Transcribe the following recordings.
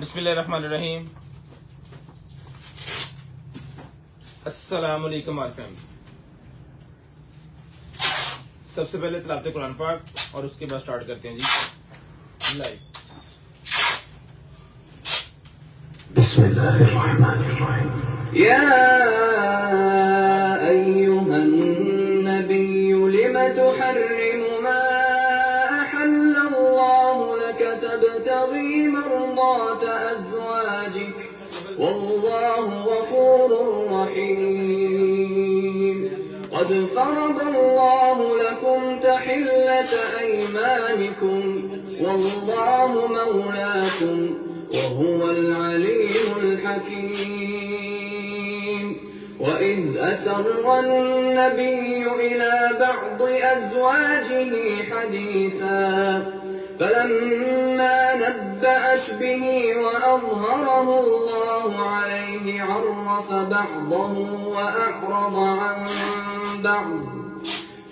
बिस्मिल्लाहिर्रहमानिर्रहीम। अस्सलाम वालेकुम माय फैमिली। सबसे पहले तिलावत कुरान पाक और उसके बाद स्टार्ट करते हैं जी लाइव। बिस्मिल्लाहिर्रहमानिर्रहीम। या अय्युहन नबिय्यु लिमा तुहर्रिमु मा अहल्लल्लाहु लक तबतगी मर्दात अज़वाजिक वल्लाहु गफूरुर रहीम। क़द फ़रदल्लाहु लकुम तहिल्लत अयमानिकुम वल्लाहु मौलाकुम वहुवल अलीमुल हकीम। वइज़ असर्रन नबिय्यु इला बअदि अज़वाजिही हदीसा फलम्मा नब्बअत बिही वअज़हरहु अल्लाहु अलैहि अर्रफ़ बअदहु वअअरज़ अन बअद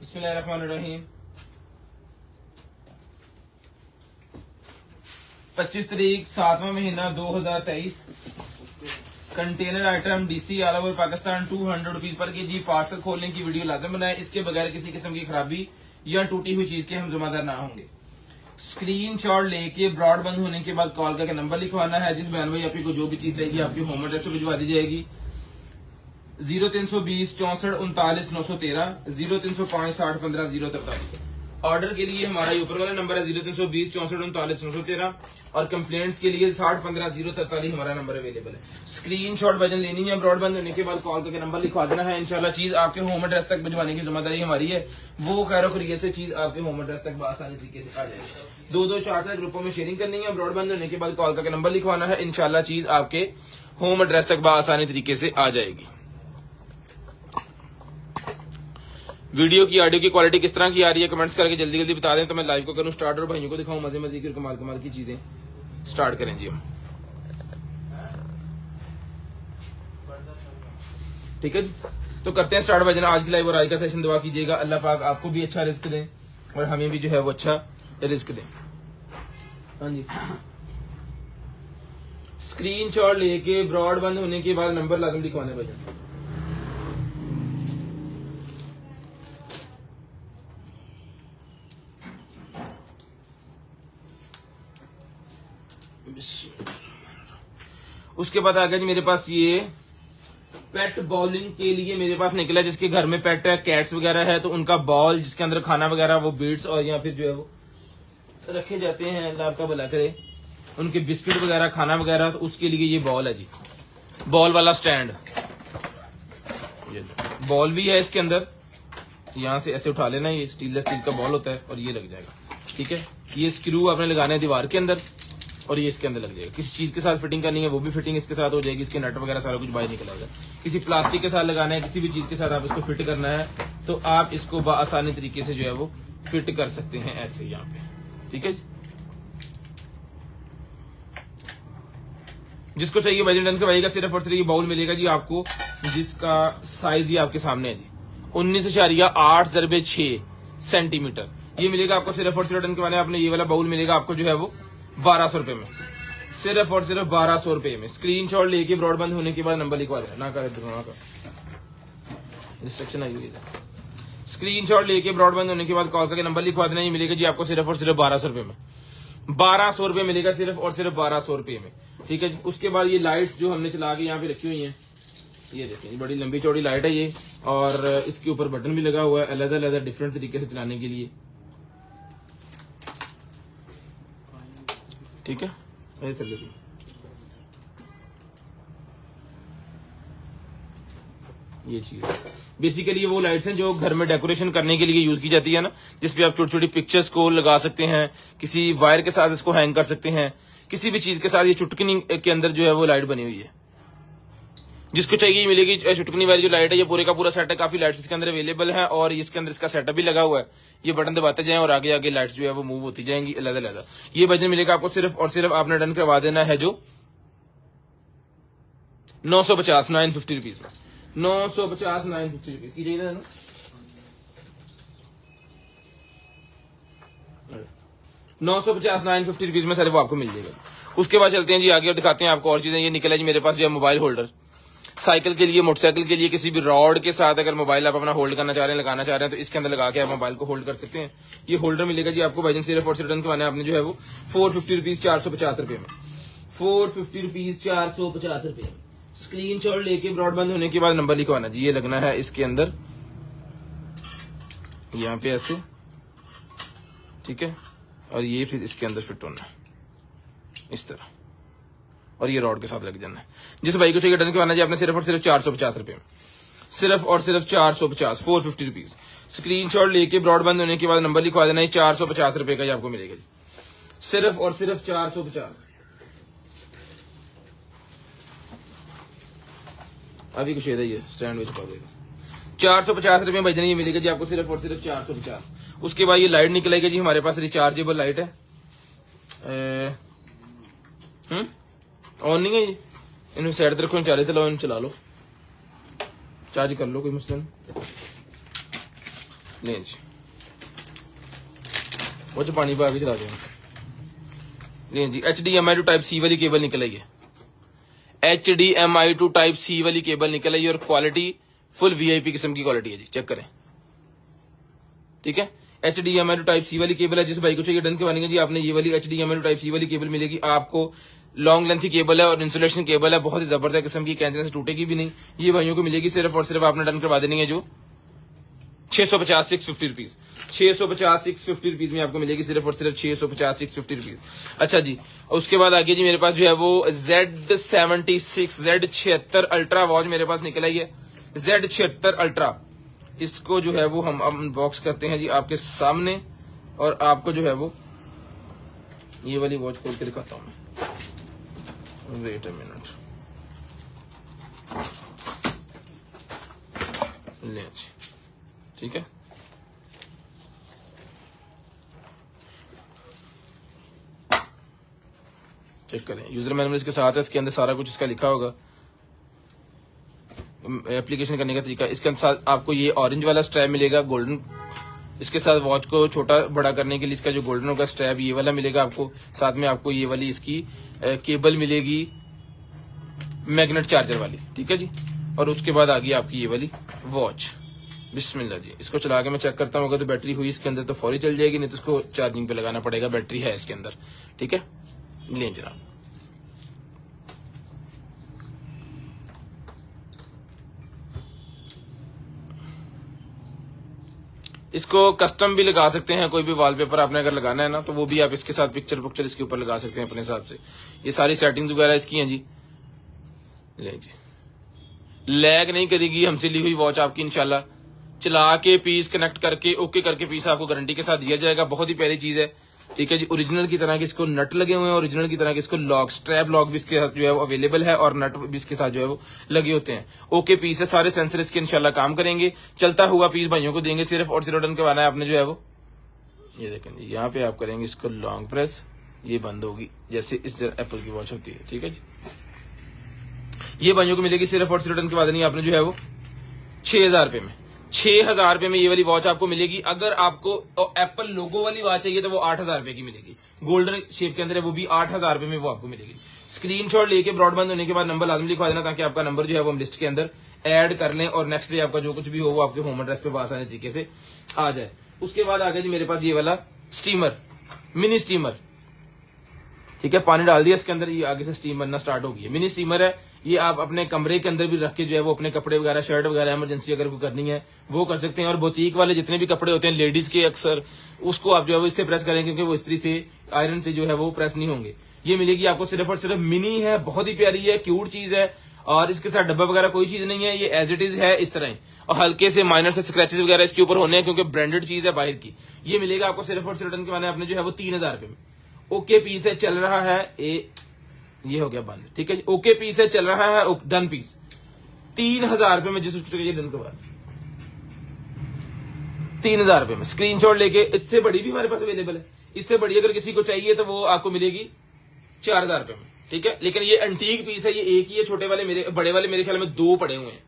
बिस्मिल्लाहिर्रहमानिर्रहीम। 25 तारीख 7वां महीना 2023। Container item DC all over Pakistan 200 rupees per के जी पार्सल खोलने की वीडियो लाजम बनाए। इसके बगैर किसी किस्म की खराबी या टूटी हुई चीज के हम जिम्मेदार ना होंगे। स्क्रीनशॉट लेके ब्रॉडबैंड होने के बाद कॉल करके नंबर लिखवाना है। जिस बहन भाई आपको जो भी चीज चाहिए आपकी होम एड्रेस पे भिजवा दी जाएगी। 0320 64 39 913 0305 60 15 043। ऑर्डर के लिए हमारा ऊपर वाला नंबर है 0320 64 39 913 और कंप्लेंट्स के लिए 60 15 043 हमारा नंबर अवेलेबल है। स्क्रीनशॉट वजन लेनी है, ब्रॉडबैंड होने के बाद कॉल करके नंबर लिखवा देना है। इंशाल्लाह चीज आपके होम एड्रेस तक भिजवाने की जिम्मेदारी हमारी है। वो खैर खरीद से चीज आपके होम एड्रेस तक आसानी तरीके से आ जाएगी। 2-2 4 ग्रुपों में शेयरिंग करनी है। ब्रॉडबैंड होने के बाद कॉल करके नंबर लिखवाना है। इंशाल्लाह चीज आपके होम एड्रेस तक आसानी तरीके से आ जाएगी। वीडियो की ऑडियो की क्वालिटी किस तरह की आ रही है कमेंट्स करके जल्दी जल्दी बता दें तो मैं लाइव को करूं स्टार्ट और भाइयों को दिखाऊं मजे मजे की और कमाल कमाल की चीजें। स्टार्ट करें जी हम, ठीक है जी। तो करते हैं स्टार्ट भाईजान आज की लाइव और आज का सेशन। दुआ कीजिएगा अल्लाह पाक आपको भी अच्छा रिस्क दें और हमें भी जो है वो अच्छा रिस्क दें। हाँ जी, स्क्रीनशॉट लेके ब्रॉडबैंड होने के बाद नंबर लाजम लिखवाने भाईजान। उसके बाद आ गया जी मेरे पास ये पेट बॉलिंग के लिए मेरे पास निकला। जिसके घर में पेट है, कैट्स वगैरह है, तो उनका बॉल जिसके अंदर खाना वगैरह वो बीट्स और या फिर जो है वो रखे जाते हैं, अल्लाह आपका भला करे, उनके बिस्किट वगैरह खाना वगैरह, तो उसके लिए ये बॉल है जी। बॉल वाला स्टैंड, बॉल भी है इसके अंदर, यहां से ऐसे उठा लेना, ये स्टील का बॉल होता है और ये लग जाएगा, ठीक है। ये स्क्रू आपने लगाना है दीवार के अंदर और ये इसके अंदर लग जाएगा। किसी चीज के साथ फिटिंग करनी है वो भी फिटिंग इसके साथ हो जाएगी। इसके नट वगैरह सारा कुछ बाहर निकल आएगा। किसी प्लास्टिक के साथ लगाना है, किसी भी चीज के साथ आप इसको फिट करना है तो आप इसको आसानी तरीके से जो है वो फिट कर सकते हैं ऐसे यहाँ पे, ठीक है। जिसको चाहिए भाई डन करवाइएगा। सिर्फ और सिर्फ ये बाउल मिलेगा जी आपको, जिसका साइज ही आपके सामने है जी 19.8x6 सेंटीमीटर। ये मिलेगा आपको सिर्फ और सिर्फ डन करवाने। आपने ये वाला बाउल मिलेगा आपको जो है वो 1200 रुपए में, सिर्फ और सिर्फ 1200 रुपए में। स्क्रीनशॉट लेके ब्रॉडबैंड होने के बाद नंबर लिखवा देना, ना कर रिस्ट्रिक्शन आई हुई है। स्क्रीनशॉट लेके ब्रॉडबैंड होने के बाद कॉल करके नंबर लिखवा देना। ये मिलेगा जी आपको सिर्फ और सिर्फ 1200 रुपए में, 1200 रुपए मिलेगा सिर्फ और सिर्फ 1200 रुपए में, ठीक है जी। उसके बाद ये लाइट्स जो हमने चला के यहाँ पे रखी हुई हैं, ये देखिए बड़ी लंबी चौड़ी लाइट है ये, और इसके ऊपर बटन भी लगा हुआ है अलग अलग डिफरेंट तरीके से चलाने के लिए, ठीक है। ये चीज बेसिकली वो लाइट्स हैं जो घर में डेकोरेशन करने के लिए यूज की जाती है ना, जिसपे आप छोटी छोटी पिक्चर्स को लगा सकते हैं, किसी वायर के साथ इसको हैंग कर सकते हैं, किसी भी चीज के साथ। ये चुटकनी के अंदर जो है वो लाइट बनी हुई है, जिसको चाहिए मिलेगी। चुटकनी वाली जो लाइट है ये पूरे का पूरा सेट है, काफी लाइट्स इसके अंदर अवेलेबल है और इसके अंदर इसका सेटअप भी लगा हुआ है। ये बटन दबाते जाएं और आगे आगे लाइट्स जो है वो मूव होती जाएंगी अलग अलग। ये बजट मिलेगा आपको सिर्फ और सिर्फ आपने डन करवा देना है जो 950 950 रुपीज में, 950 950 रुपीज की चाहिए ना, 950 950 रुपीज में सर वो आपको मिल जाएगा। उसके बाद चलते हैं जी आगे और दिखाते हैं आपको और चीजें। ये निकला जी मेरे पास जो है मोबाइल होल्डर, साइकिल के लिए, मोटरसाइकिल के लिए, किसी भी रॉड के साथ अगर मोबाइल आप अपना होल्ड करना चाह रहे हैं, लगाना चाह रहे हैं, तो इसके अंदर लगा के आप मोबाइल को होल्ड कर सकते हैं। ये होल्डर मिलेगा जी आपको भाईजान सिर्फ और सिर्फ रिटर्न करवाना है आपने जो है वो 450 रुपीज 450 रुपए में, 450 रुपीज 450 रुपए में। स्क्रीन शॉट लेके ब्रॉडबैंड होने के बाद नंबर लिखवाना जी। ये लगना है इसके अंदर, यहाँ पे ऐसे, ठीक है, और ये फिर इसके अंदर फिट होना है इस तरह, और ये रॉड के साथ लग जाना है। जिस भाई को चाहिए डन करवाना जी आपने सिर्फ और सिर्फ 450 रुपए में, सिर्फ और सिर्फ 450, 450 रुपीज। स्क्रीन शॉट लेके ब्रॉडबैंड होने के बाद नंबर लिखवा देना है। 450 रुपए का आपको मिलेगा जी, सिर्फ और सिर्फ 450। अभी कुछ ये स्टैंड में छुपा देगा। 450 रुपए भाई ये मिलेगा जी आपको सिर्फ और सिर्फ 450। उसके बाद ये लाइट निकलेगी जी हमारे पास, रिचार्जेबल लाइट है। ऑन नहीं है ये, इन्हें साइड रखो, चार्ज चलाओ, इन चला लो, चार्ज कर लो, कोई मसला नहीं। ले जी वो जो पानी पा के चला दो। ले जी HDMI टू टाइप C वाली केबल निकल आई है, HDMI टू टाइप C वाली केबल निकल आई है, और क्वालिटी फुल VIP किस्म की क्वालिटी है जी, चेक करें, ठीक है। HDMI टू टाइप C वाली केबल है। जिस भाई को चाहिए डन करवानी जी आपने ये वाली HDMI टू टाइप C वाली केबल मिलेगी आपको। लॉन्ग लेंथ की केबल है और इंसुलेशन केबल है, बहुत ही जबरदस्त किस्म की, कैंचर से टूटेगी भी नहीं। ये भाइयों को मिलेगी सिर्फ और सिर्फ आपने डन करवा देनी है जो 650 650 रुपीज, 650 650 रुपीज में आपको मिलेगी सिर्फ और सिर्फ 650 650 रुपीज। अच्छा जी, उसके बाद आगे जी मेरे पास जो है वो Z76 अल्ट्रा वॉच मेरे पास निकल आई है, Z76 अल्ट्रा। इसको जो है वो हम अनबॉक्स करते हैं जी आपके सामने, और आपको जो है वो ये वाली वॉच खोल के दिखाता हूं मैं। वेट अ मिनट, ले ठीक है। चेक करें, यूजर मैनुअल इसके साथ है, इसके अंदर सारा कुछ इसका लिखा होगा, एप्लीकेशन करने का तरीका। इसके साथ आपको ये ऑरेंज वाला स्ट्रैप मिलेगा गोल्डन, इसके साथ वॉच को छोटा बड़ा करने के लिए इसका जो गोल्डन होगा स्ट्रैप ये वाला मिलेगा आपको। साथ में आपको ये वाली इसकी केबल मिलेगी मैग्नेट चार्जर वाली, ठीक है जी। और उसके बाद आ गई आपकी ये वाली वॉच। बिस्मिल्लाह जी, इसको चला के मैं चेक करता हूँ, अगर तो बैटरी हुई इसके अंदर तो फौरी चल जाएगी, नहीं तो इसको चार्जिंग पे लगाना पड़ेगा, बैटरी है इसके अंदर, ठीक है। लें जनाब, इसको कस्टम भी लगा सकते हैं, कोई भी वॉलपेपर आपने अगर लगाना है ना तो वो भी आप इसके साथ पिक्चर इसके ऊपर लगा सकते हैं अपने हिसाब से। ये सारी सेटिंग्स वगैरह इसकी हैं जी। ले जी, लैग नहीं करेगी हमसे ली हुई वॉच आपकी इंशाल्लाह। चला के पीस कनेक्ट करके ओके करके पीस आपको गारंटी के साथ दिया जाएगा। बहुत ही प्यारी चीज है, ठीक है जी। ओरिजिनल की तरह के इसको नट लगे हुए हैं, ओरिजिनल की तरह के इसको लॉक, स्ट्रैप लॉक भी इसके साथ जो है वो अवेलेबल है, और नट भी इसके साथ जो है वो लगे होते हैं। ओके पीस है, सारे सेंसर इसके इंशाल्लाह काम करेंगे। चलता हुआ पीस भाइयों को देंगे, सिर्फ और सिर्फ रिटर्न करवाना है आपने जो है वो। ये देखें जी, यहाँ पे आप करेंगे इसको लॉन्ग प्रेस, ये बंद होगी जैसे इस तरह एप्पल की वॉच होती है, ठीक है जी। ये भाइयों को मिलेगी सिर्फ और सिर्फ रिटर्न करवा देनी आपने जो है वो 6000 रुपए में। 6000 रुपए में ये वाली वॉच आपको मिलेगी। अगर आपको एप्पल लोगो वाली वॉच चाहिए तो वो 8000 रुपए की मिलेगी, गोल्डन शेप के अंदर है, वो भी 8000 रुपए में वो आपको मिलेगी। स्क्रीनशॉट लेके ब्रॉडबैंड होने के बाद नंबर लाजमी लिखवा देना, ताकि आपका नंबर जो है वो हम लिस्ट के अंदर ऐड कर लें, और नेक्स्ट डे आपका जो कुछ भी हो वो आपके होम एड्रेस पे आसानी तरीके से आ जाए। उसके बाद आ गया जी मेरे पास ये वाला स्टीमर, मिनी स्टीमर, ठीक है। पानी डाल दिया इसके अंदर, ये आगे से स्टीम बनना स्टार्ट हो गई है। मिनी स्टीमर है, ये आप अपने कमरे के अंदर भी रख के जो है वो अपने कपड़े वगैरह, शर्ट वगैरह इमरजेंसी अगर कोई करनी है वो कर सकते हैं। और बुटीक वाले जितने भी कपड़े होते हैं लेडीज के, अक्सर उसको आप जो है वो इससे प्रेस करें, क्योंकि वो इस्त्री से, आयरन से जो है वो प्रेस नहीं होंगे। ये मिलेगी आपको सिर्फ और सिर्फ, मिनी है, बहुत ही प्यारी है, क्यूट चीज है, और इसके साथ डब्बा वगैरह कोई चीज नहीं है, ये एज इट इज है इस तरह ही। और हल्के से माइनर से स्क्रैचेस वगैरह इसके ऊपर होने हैं, क्योंकि ब्रांडेड चीज है बाहर की। ये मिलेगा आपको सिर्फ और सिर्फ रिटर्न के माने आपने जो है वो 3000 रुपए में। ओके पीस है, चल रहा है, ये हो गया बंद, ठीक है जी। ओके पीस है, चल रहा है, डन पीस 3000 रुपए में, जिस उसको चाहिए डन करवा 3000 रुपए में। स्क्रीनशॉट लेके, इससे बड़ी भी हमारे पास अवेलेबल है, इससे बड़ी अगर किसी को चाहिए तो वो आपको मिलेगी 4000 रुपए में, ठीक है। लेकिन ये एंटीक पीस है, ये एक ही है, छोटे वाले मेरे, बड़े वाले मेरे ख्याल में 2 पड़े हुए हैं,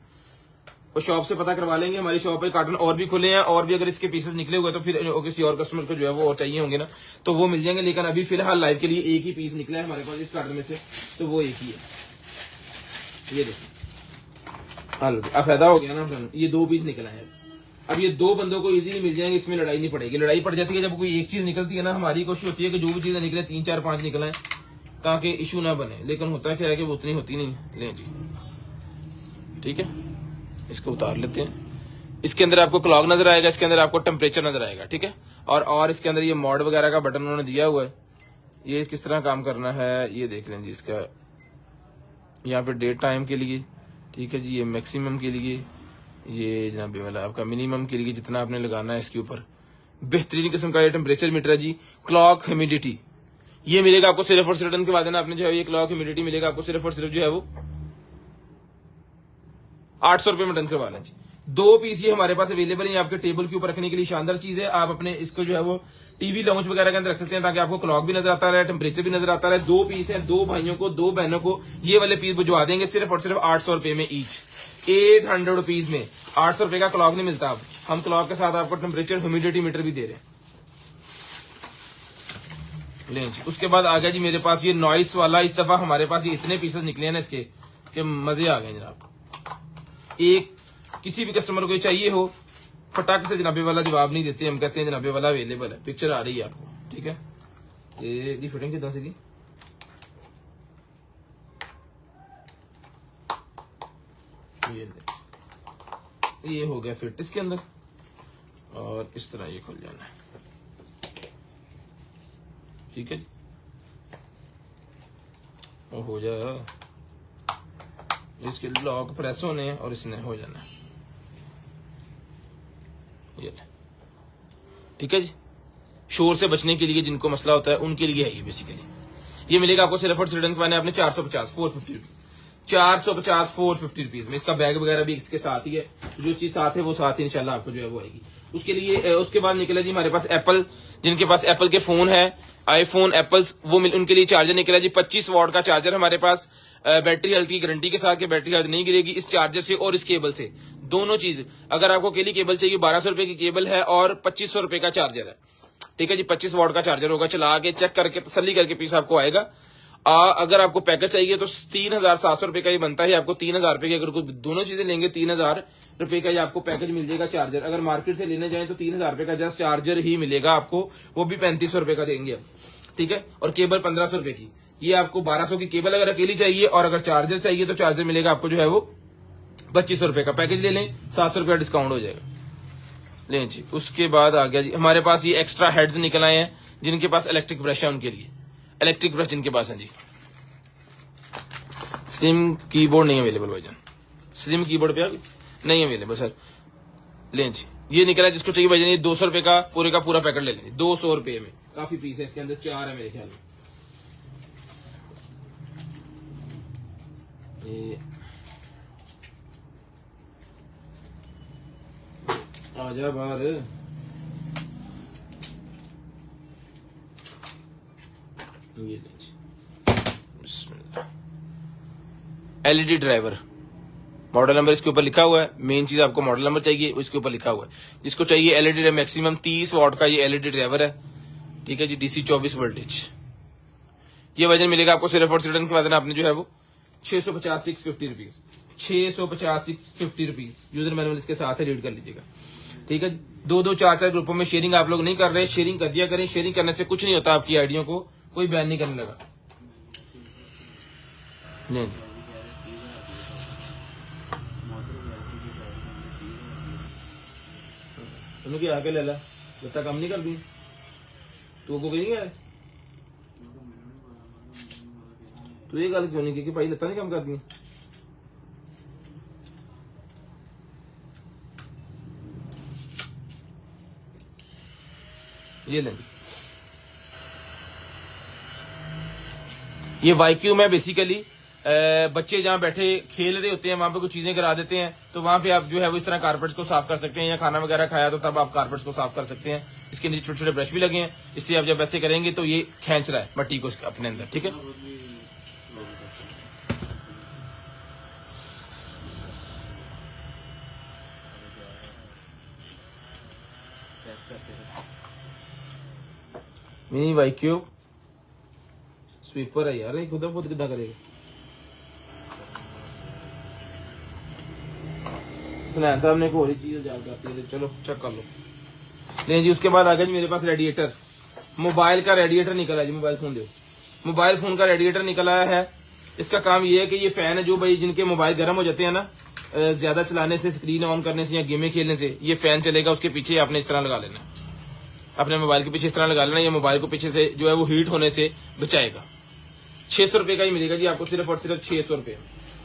वो शॉप से पता करवा लेंगे। हमारी शॉप पे कार्टन और भी खुले हैं, और भी अगर इसके पीसेस निकले हुए तो फिर किसी और कस्टमर को जो है वो और चाहिए होंगे ना तो वो मिल जाएंगे। लेकिन अभी फिलहाल लाइव के लिए एक ही पीस निकला है हमारे पास इस कार्टन में से, तो वो एक ही है। ये देखिए अब फायदा हो गया ना, ये 2 पीस निकला है। अब ये 2 बंदों को इजीली मिल जाएंगे, इसमें लड़ाई नहीं पड़ेगी। लड़ाई पड़ जाती है जब कोई एक चीज निकलती है ना, हमारी कोशिश होती है कि जो भी चीजें निकले 3 4 5 निकले ताकि इशू ना बने, लेकिन होता क्या है कि वो उतनी होती नहीं है। ले जी ठीक है, इसको उतार लेते हैं। इसके अंदर आपको क्लॉक नजर आएगा, इसके अंदर आपको टेम्परेचर नजर आएगा, ठीक है। और इसके अंदर ये मॉड वगैरह का बटन उन्होंने दिया हुआ है। ये किस तरह काम करना है ये देख लें जी। इसका यहाँ पे डेट टाइम के लिए, ठीक है जी, ये मैक्सिमम के लिए, ये जनाबे वाला आपका मिनिमम के लिए जितना आपने लगाना है इसके ऊपर। बेहतरीन किस्म का ये टेम्परेचर मीटर है जी। क्लॉक ह्यूमिडिटी ये मिलेगा आपको सिर्फ और सिर्फ रिटर्न के बाद ना आपने जो है ये क्लॉक ह्यूमिडिटी मिलेगा आपको सिर्फ और सिर्फ जो है वो 800 रुपए में डन करवा लें जी। 2 पीस ये हमारे पास अवेलेबल है आपके टेबल के ऊपर रखने के लिए। शानदार चीज है, आप अपने इसको जो है वो टीवी लाउंज वगैरह के अंदर रख सकते हैं ताकि आपको क्लॉक भी नजर आता रहे, टेम्परेचर भी नजर आता रहे। 2 पीस है, 2 भाइयों को 2 बहनों को ये वाले पीस भिजवा देंगे सिर्फ और सिर्फ 800 रुपए में ईच। 800 रुपीज में 800 रुपए का क्लॉक नहीं मिलता। अब हम क्लॉक के साथ आपको टेम्परेचर ह्यूमिडिटी मीटर भी दे रहे हैं। लें जी, उसके बाद आ गया जी मेरे पास ये नॉइस वाला। इस दफा हमारे पास ये इतने पीसेस निकले हैं ना इसके कि मजे आ गए जनाब। एक किसी भी कस्टमर को चाहिए हो फटाक से जनाबे वाला जवाब नहीं देते, हम कहते हैं जनाबे वाला अवेलेबल है, पिक्चर आ रही है आपको, ठीक है। ये जी फिटिंग कितना सी ये हो गया फिट इसके अंदर, और इस तरह ये खुल जाना है, ठीक है। और हो जाए इसके लॉक प्रेस होने हैं और इसने हो जाना है, ये ठीक है जी। शोर से बचने के लिए जिनको मसला होता है उनके लिए है ये बेसिकली। ये मिलेगा आपको सिर्फ और सिर्फ रिटर्न करवाने आपने 450 450 रुपीज, 450 450 रुपीज में। इसका बैग वगैरह भी इसके साथ ही है, जो चीज साथ है वो साथ ही इंशाल्लाह आपको जो है वो आएगी। उसके लिए उसके बाद निकला जी हमारे पास एप्पल, जिनके पास एप्पल के फोन है, आईफोन एप्पल्स, वो उनके लिए चार्जर निकला जी। 25 वॉट का चार्जर हमारे पास, बैटरी हेल्थ की गारंटी के साथ कि बैटरी हेल्थ नहीं गिरेगी इस चार्जर से और इस केबल से। दोनों चीज, अगर आपको अकेली केबल चाहिए 1200 रुपए की केबल है और 2500 रुपए का चार्जर है, ठीक है जी। 25 वॉट का चार्जर होगा, चला के चेक करके तसल्ली करके पीस आपको आएगा। अगर आपको पैकेज चाहिए तो 3700 रुपए का ये बनता है आपको। 3000 रुपए की अगर कोई दोनों चीजें लेंगे 3000 रुपए का ये आपको पैकेज मिल जाएगा चार्जर। अगर मार्केट से लेने जाए तो 3000 रुपए का जस्ट चार्जर ही मिलेगा आपको, वो भी 3500 रुपए का देंगे, ठीक है। और केबल 1500 रुपए की, ये आपको 1200 की केबल अगर अकेली चाहिए, और अगर चार्जर चाहिए तो चार्जर मिलेगा आपको जो है वो 2500 रुपए का। पैकेज ले लें 700 रुपया डिस्काउंट हो जाएगा। लें जी, उसके बाद आ गया जी हमारे पास ये एक्स्ट्रा हेड्स निकल आए हैं। जिनके पास इलेक्ट्रिक ब्रश है उनके लिए, इलेक्ट्रिक ब्रश जिनके पास है जी। स्लिम कीबोर्ड नहीं अवेलेबल भाईजान, स्लिम कीबोर्ड पे नहीं अवेलेबल सर। लें जी, ये निकला जिसको चाहिए भाईजान, ये 200 रुपए का पूरा पैकेट ले लें 200 रुपए में। काफी पीस है इसके अंदर, 4 है मेरे ख्याल में। आजा बाहर, ये एलईडी ड्राइवर, मॉडल नंबर इसके ऊपर लिखा हुआ है। मेन चीज आपको मॉडल नंबर चाहिए, उसके ऊपर लिखा हुआ है। जिसको चाहिए एलईडी मैक्सिमम 30 वॉट का ये एलईडी ड्राइवर है, ठीक है जी। डीसी 24 वोल्टेज, ये वजन मिलेगा आपको सिर्फ और सिर्फ के बाद आपने जो है वो 650 650 रुपीज, 650 650 रुपीज। यूजर मैनुअल इसके साथ है, रीड कर लीजिएगा, ठीक है जी। 2 4 ग्रुपों में शेयरिंग आप लोग नहीं कर रहे, शेयरिंग कर दिया करें। शेयरिंग करने से कुछ नहीं होता, आपकी आइडियो को कोई बैन नहीं करने लगा। नहीं तुमने आके ले ला, बच्चा काम नहीं कर दी तू को कहीं गया तू ये गल क्यों नहीं की कि भाई लत्ता नहीं काम कर दी। ये लें, ये वाईक्यूम है बेसिकली। बच्चे जहां बैठे खेल रहे होते हैं वहां पे कुछ चीजें करा देते हैं, तो वहां पे आप जो है वो इस तरह कारपेट्स को साफ कर सकते हैं, या खाना वगैरह खाया तो तब आप कारपेट्स को साफ कर सकते हैं। इसके नीचे छोटे छोटे ब्रश भी लगे हैं, इससे आप जब वैसे करेंगे तो ये खींच रहा है मट्टी को अपने अंदर, ठीक है। मिनी वाईक्यू स्वीपर है यार, ये खुद खुद कितना करेगा। सलैन साहब ने एक और ही चीज याद करती है, चलो चेक कर लो। नहीं जी, उसके बाद आ गया जी मेरे पास रेडिएटर, मोबाइल का रेडिएटर निकला है जी। मोबाइल फोन दो, मोबाइल फोन का रेडिएटर निकल आया है। इसका काम ये है कि ये फैन है जो भाई जिनके मोबाइल गर्म हो जाते हैं ना ज्यादा चलाने से, स्क्रीन ऑन करने से या गेमें खेलने से, ये फैन चलेगा। उसके पीछे आपने इस तरह लगा लेना, अपने मोबाइल के पीछे इस तरह लगा लेना। ये मोबाइल को पीछे से जो है वो हीट होने से बचाएगा। 600 रुपए का ही मिलेगा जी आपको, सिर्फ और सिर्फ 600 रुपए।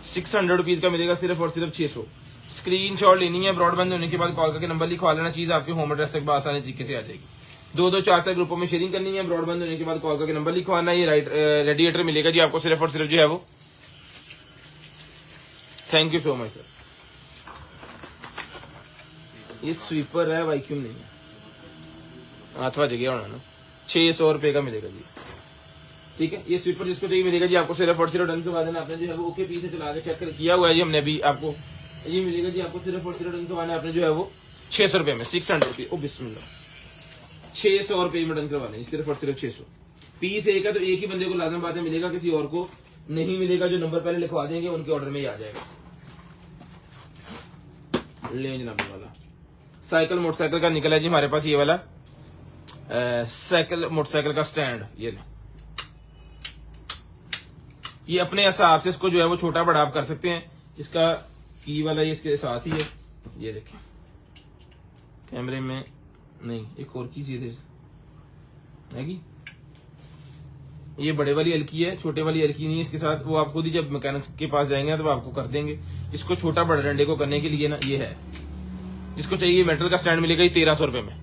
600 रुपीज का मिलेगा सिर्फ और सिर्फ 600। स्क्रीन शॉट लेनी है, ब्रॉडबैंड होने के बाद कॉल करके नंबर लिखवा लेना, चीज आपके होम एड्रेस तक आसानी तरीके से आ जाएगी। 2-2 4-4 ग्रुपों में शेयरिंग करनी है, ब्रॉडबैंड होने के बाद कॉल करके नंबर लिखवाना। ये रेडिएटर मिलेगा जी आपको सिर्फ और सिर्फ जो है वो। Thank you so much sir. ये स्वीपर है, वैक्यूम नहीं है, अथवा जगह होना ना। 600 रुपए का मिलेगा जी, ठीक है। ये स्वीपर जिसको चाहिए मिलेगा जी आपको सिर्फ और सिर्फ डन के बाद आपने जो है वो ओके पी से चला के चेक किया हुआ है जी हमने अभी आपको। ये मिलेगा जी आपको सिर्फ और सिर्फ डन के बाद आपने जो है वो 600 रुपए में, 600 रुपए। ओ बिस्मिल्लाह, 600 रुपए में डन करवाने सिर्फ और सिर्फ 600। पीस एक है तो एक ही बंदे को लाजम बात है मिलेगा, किसी और को नहीं मिलेगा। जो नंबर पहले लिखवा देंगे उनके ऑर्डर में ही आ जाएगा। ले जनाब वाला साइकिल मोटरसाइकिल का निकला है जी हमारे पास, ये वाला साइकिल मोटरसाइकिल का स्टैंड। ये ले, ये अपने हिसाब से इसको जो है वो छोटा बड़ा आप कर सकते हैं। इसका की वाला ये इसके साथ ही है, ये देखें कैमरे में नहीं, एक और की चीज है कि ये बड़े वाली हल्की है, छोटे वाली हल्की नहीं है इसके साथ। वो आप खुद ही जब मैकेनिक के पास जाएंगे तो आपको कर देंगे। इसको छोटा बड़ा डंडे को करने के लिए ना ये है। जिसको चाहिए मेटल का स्टैंड मिलेगा ये 1300 रुपए में,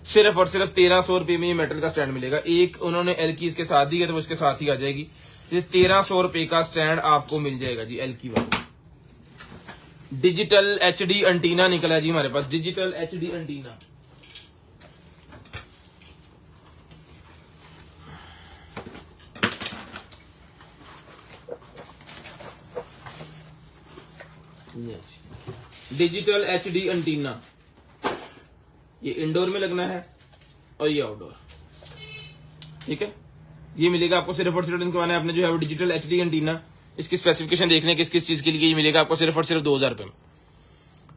सिर्फ और सिर्फ 1300 रुपए में ये मेटल का स्टैंड मिलेगा। एक उन्होंने एल की इसके साथ दी है तो वो इसके साथ ही आ जाएगी। ये 1300 रुपए का स्टैंड आपको मिल जाएगा जी एल की वाला। डिजिटल HD एंटीना निकला है जी हमारे पास, digital HD antenna. Digital HD antenna, ये इंडोर में लगना है और ये आउटडोर, ठीक है। ये मिलेगा आपको सिर्फ और सिर्फ करवाना है आपने जो है वो डिजिटल HD एंटीना। इसकी स्पेसिफिकेशन देख लें किस किस चीज के लिए ये मिलेगा आपको सिर्फ और सिर्फ 2000 रुपए में।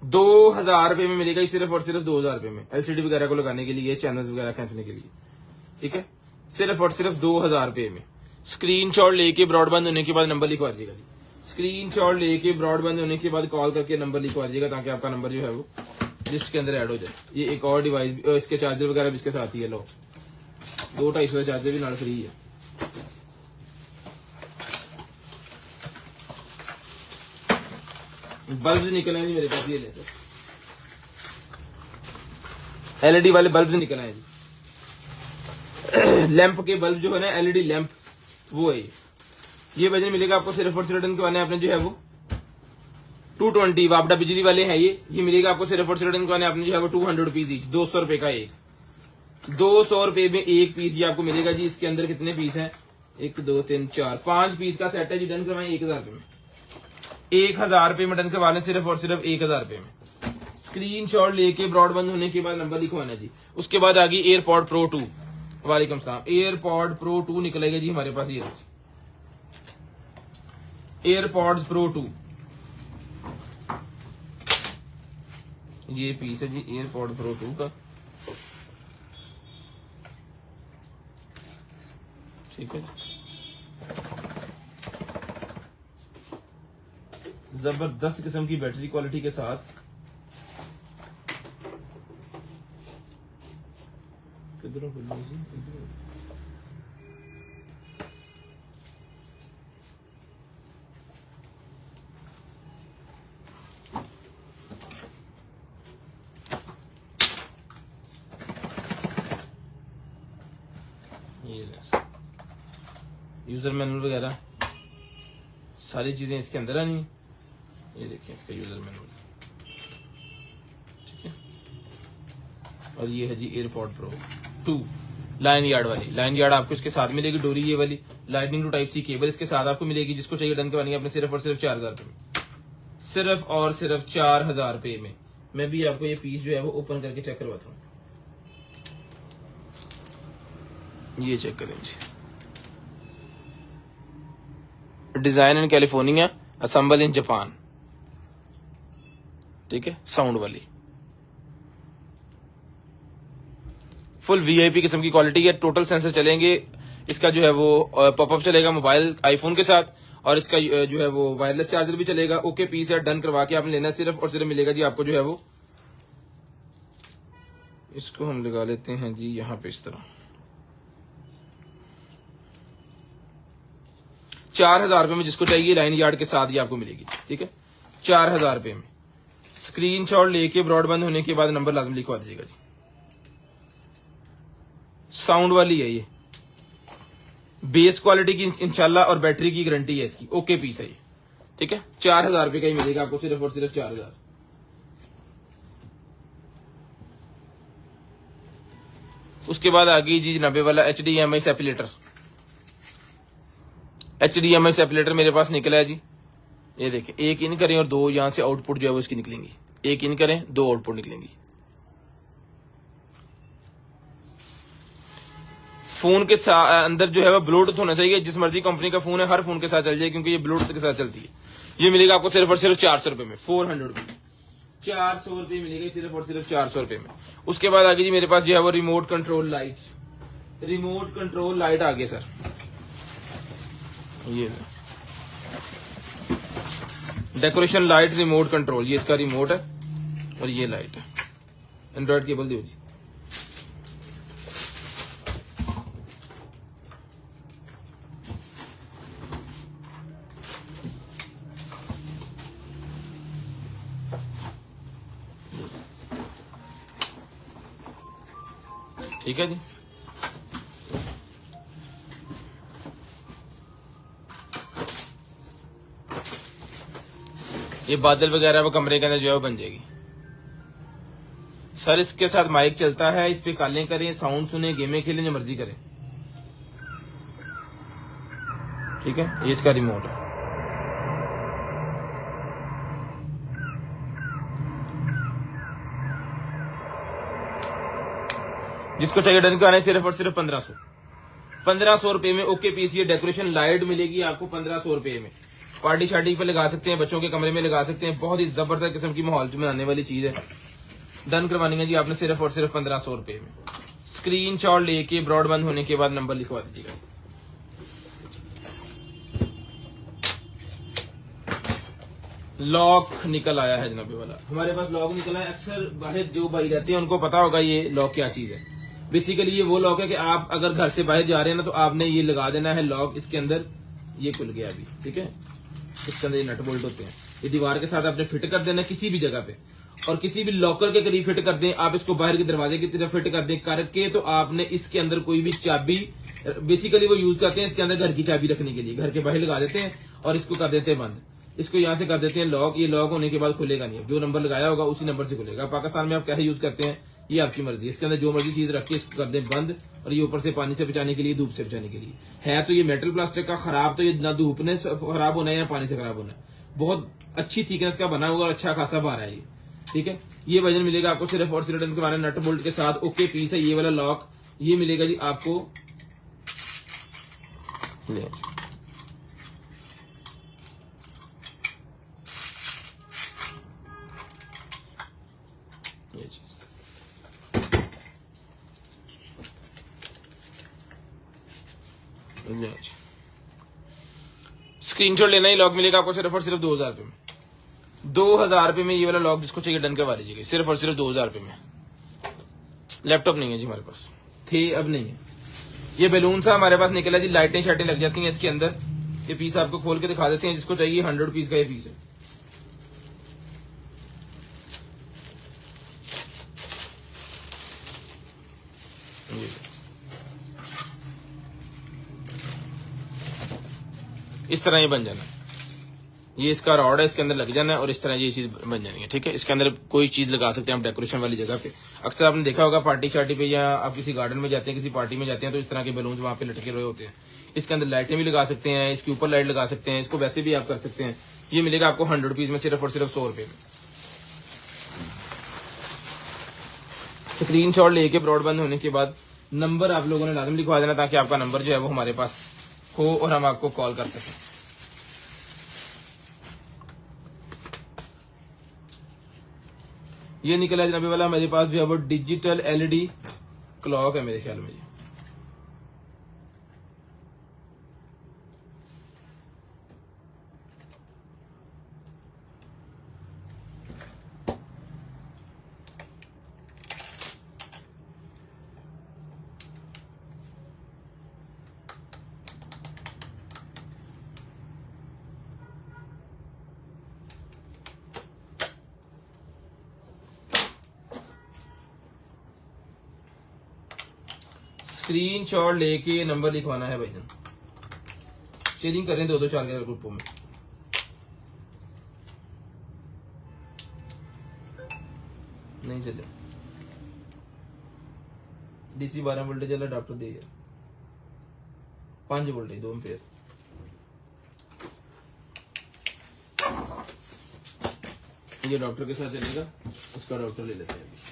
2000 रुपए में मिलेगा ये सिर्फ और सिर्फ 2000 रुपए में। LCD वगैरह को लगाने के लिए, चैनल्स वगैरह खींचने के लिए, ठीक है। सिर्फ और सिर्फ 2000 रुपए में। स्क्रीनशॉट लेके ब्रॉडबैंड होने के बाद नंबर लिखवा दीजिएगा जी। स्क्रीनशॉट लेके ब्रॉडबैंड होने के बाद कॉल करके नंबर लिखवा दीजिएगा ताकि आपका नंबर जो है वो लिस्ट के अंदर ऐड हो जाए। ये एक और डिवाइस, इसके चार्जर वगैरह भी इसके साथ ही है। लो 2-250 का चार्जर भी नाल फ्री है। बल्ब निकल आए जी मेरे पास, ये ले सर LED वाले बल्ब निकल आए जी। लैंप के बल्ब जो है ना LED लैंप वो है। ये वजन मिलेगा आपको सिर्फ और सिर्फ करवाने आपने जो है वो 220 वापडा बिजली वाले हैं ये मिलेगा आपको सिर्फ और सिर्फ करवाने आपने जो है वो 200 रुपीज ईच, 200 रुपए का एक। 200 रुपए में एक पीस ये आपको मिलेगा जी। इसके अंदर कितने पीस हैं? 1 2 3 4 5 पीस का सेट है जी। डन करवाएं 1000 रुपए में, 1000 रुपए में डन करवाने सिर्फ और सिर्फ 1000 रुपए में। स्क्रीनशॉट लेके ब्रॉडबैंड होने के बाद नंबर लिखवाना जी। उसके बाद आ गई एयरपॉड प्रो 2। वालेकुम सलाम। एयरपॉड प्रो 2 निकलेगा जी हमारे पास। ये एयरपॉड्स प्रो 2 ये पीस है जी एयरपॉड प्रो 2 का, ठीक है। जबरदस्त किस्म की बैटरी क्वालिटी के साथ। किधर यूजर मैनुअल वगैरह सारी चीजें इसके अंदर आनी है। ये देखिए इसका यूजर मैनुअल, ठीक है। और ये है जी एयरपॉड प्रो 2 लाइन यार्ड वाली। लाइन यार्ड आपको इसके साथ मिलेगी। डोरी ये वाली lightning to type C cable इसके साथ आपको मिलेगी। जिसको चाहिए डन करवानी है अपने सिर्फ और सिर्फ 4000 रुपए में, सिर्फ और सिर्फ 4000 रुपए में। मैं भी आपको ये पीस जो है वो ओपन करके चेक करवाता हूँ। ये चेक करें जी, design in California, assemble in Japan. ठीक है, साउंड वाली फुल वीआईपी किस्म की क्वालिटी है। टोटल सेंसर चलेंगे, इसका जो है वो पॉपअप चलेगा मोबाइल आईफोन के साथ, और इसका जो है वो वायरलेस चार्जर भी चलेगा। ओके पीस है, डन करवा के आपने लेना सिर्फ और सिर्फ मिलेगा जी आपको जो है वो, इसको हम लगा लेते हैं जी यहाँ पे इस तरह, 4,000 रुपए में जिसको चाहिए लाइन यार्ड के साथ ही आपको मिलेगी। ठीक है, 4,000 रुपए में। स्क्रीनशॉट लेके ब्रॉडबैंड होने के बाद नंबर लाजमी लिखवा दीजिएगा जी। साउंड वाली है ये, बेस क्वालिटी की इंशाल्लाह, और बैटरी की गारंटी है इसकी। ओके पीस है ये। ठीक है, 4,000 रुपए का ही मिलेगा आपको, सिर्फ और सिर्फ 4,000। उसके बाद आ गई जी 90 वाला HDMI सेपरेटर। HDMI सेपरेटर मेरे पास निकला है जी, ये देखें, एक इन करें और दो यहां से आउटपुट जो है वो इसकी निकलेंगी। एक इन करें, दो आउटपुट निकलेंगी। फोन के अंदर जो है वो ब्लूटूथ होना चाहिए, जिस मर्जी कंपनी का फोन है हर फोन के साथ चल जाए, क्योंकि ये ब्लूटूथ के साथ चलती है। ये मिलेगा आपको सिर्फ और सिर्फ 400 रुपए में, 400 रुपए, 400 रुपए मिलेगी सिर्फ और सिर्फ 400 रुपए में। उसके बाद आगे जी मेरे पास जो है वो remote control light, remote control light आ गया सर। ये डेकोरेशन लाइट रिमोट कंट्रोल, ये इसका रिमोट है और ये लाइट है। एंड्रॉइड केबल दो जी। ठीक है जी, ये बादल वगैरह वो कमरे के अंदर जो है वो बन जाएगी सर। इसके साथ माइक चलता है, इस पे कॉलिंग करें, साउंड सुने, गेमें खेलें, जो मर्जी करें। ठीक है, ये इसका रिमोट है। जिसको चाहिए डन कराने सिर्फ और सिर्फ 1500 रुपए में ओके पीस। ये डेकोरेशन लाइट मिलेगी आपको 1500 रुपए में। पार्टी शार्टी पे लगा सकते हैं, बच्चों के कमरे में लगा सकते हैं, बहुत ही जबरदस्त किस्म की माहौल में आने वाली चीज है। डन करवानी है जी आपने सिर्फ और सिर्फ 1500 रुपए में। स्क्रीनशॉट लेके ब्रॉडबैंड होने के बाद नंबर लिखवा दीजिएगा। लॉक निकल आया है जनाबे वाला, हमारे पास लॉक निकला है। अक्सर बाहर जो भाई रहते हैं उनको पता होगा ये लॉक क्या चीज है। बेसिकली ये वो लॉक है कि आप अगर घर से बाहर जा रहे हैं ना, तो आपने ये लगा देना है लॉक। इसके अंदर ये खुल गया अभी, ठीक है, इसके अंदर ये नट बोल्ट होते हैं, ये दीवार के साथ आपने फिट कर देना किसी भी जगह पे, और किसी भी लॉकर के करीब फिट कर दें आप इसको, बाहर के दरवाजे की तरफ फिट कर दें करके, तो आपने इसके अंदर कोई भी चाबी, बेसिकली वो यूज करते हैं इसके अंदर घर की चाबी रखने के लिए, घर के बाहर लगा देते हैं और इसको कर देते हैं बंद। इसको यहां से कर देते हैं लॉक। ये लॉक होने के बाद खुलेगा नहीं, जो नंबर लगाया होगा उसी नंबर से खुलेगा। पाकिस्तान में आप कैसे यूज करते हैं ये आपकी मर्जी। इसके अंदर जो मर्जी चीज रख के इसको कर दें बंद, और ये ऊपर से पानी से बचाने के लिए, धूप से बचाने के लिए है। तो ये मेटल प्लास्टिक का खराब, तो ये ना धूप ने खराब होना है या पानी से खराब होना है। बहुत अच्छी थिकनेस का बना हुआ और अच्छा खासा बार है ये, ठीक है। ये वजन मिलेगा आपको सिर्फ और सिर्फ हमारे नट बोल्ट के साथ। ओके पीस है ये वाला लॉक, ये मिलेगा जी आपको ये चीज। स्क्रीनशॉट लेना ही लॉक मिलेगा आपको सिर्फ और सिर्फ 2000 रुपए में। 2000 रुपए में ये वाला लॉक जिसको चाहिए डन करवा लीजिएगा सिर्फ और सिर्फ 2000 रुपए में। लैपटॉप नहीं है जी हमारे पास, थे अब नहीं है। ये बैलून सा हमारे पास निकला जी, लाइटें शाइटें लग जाती हैं इसके अंदर। ये पीस आपको खोल के दिखा देते हैं, जिसको चाहिए 100 पीस का ये पीस है। इस तरह ये बन जाना, ये इसका रॉड है, इसके अंदर लग जाना है और इस तरह ये चीज बन जानी है, ठीक है। इसके अंदर कोई चीज लगा सकते हैं आप डेकोरेशन वाली जगह पे। अक्सर आपने देखा होगा पार्टी शार्टी पे या आप किसी गार्डन में जाते हैं, किसी पार्टी में जाते हैं, तो इस तरह के बैलून वहां पे लटके हुए होते हैं। इसके अंदर लाइटें भी लगा सकते हैं, इसके ऊपर लाइट लगा सकते हैं, इसको वैसे भी आप कर सकते हैं। ये मिलेगा आपको 100 पीस में सिर्फ और सिर्फ 100 रुपए में। स्क्रीनशॉट लेके ब्रॉडबैंड होने के बाद नंबर आप लोगों ने लाजम लिखवा देना ताकि आपका नंबर जो है वो हमारे पास हो और हम आपको कॉल कर सकें। ये निकला जनाबी वाला मेरे पास जो है वो डिजिटल एलईडी क्लॉक है मेरे ख्याल में। स्क्रीनशॉट लेके नंबर लिखवाना है भाईजान। शेयरिंग करें 2-2-4 के ग्रुपों में। नहीं चले डीसी 12 वोल्टेज वाला डॉक्टर दे यार 5 वोल्टेज 2 एम्पीयर। ये डॉक्टर के साथ चलेगा, उसका डॉक्टर ले लेते हैं अभी।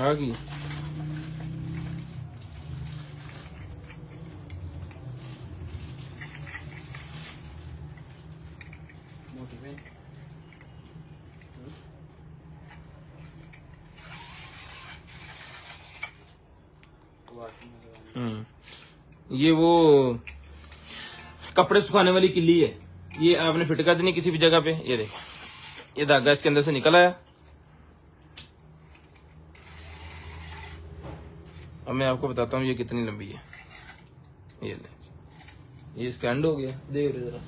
आ गई ये वो कपड़े सुखाने वाली किल्ली है। ये आपने फिट कर देनी किसी भी जगह पे। ये देखें, ये धागा इसके अंदर से निकल आया। अब मैं आपको बताता हूँ ये कितनी लंबी है। ये ले, ये स्टैंड हो गया। देख रहे जरा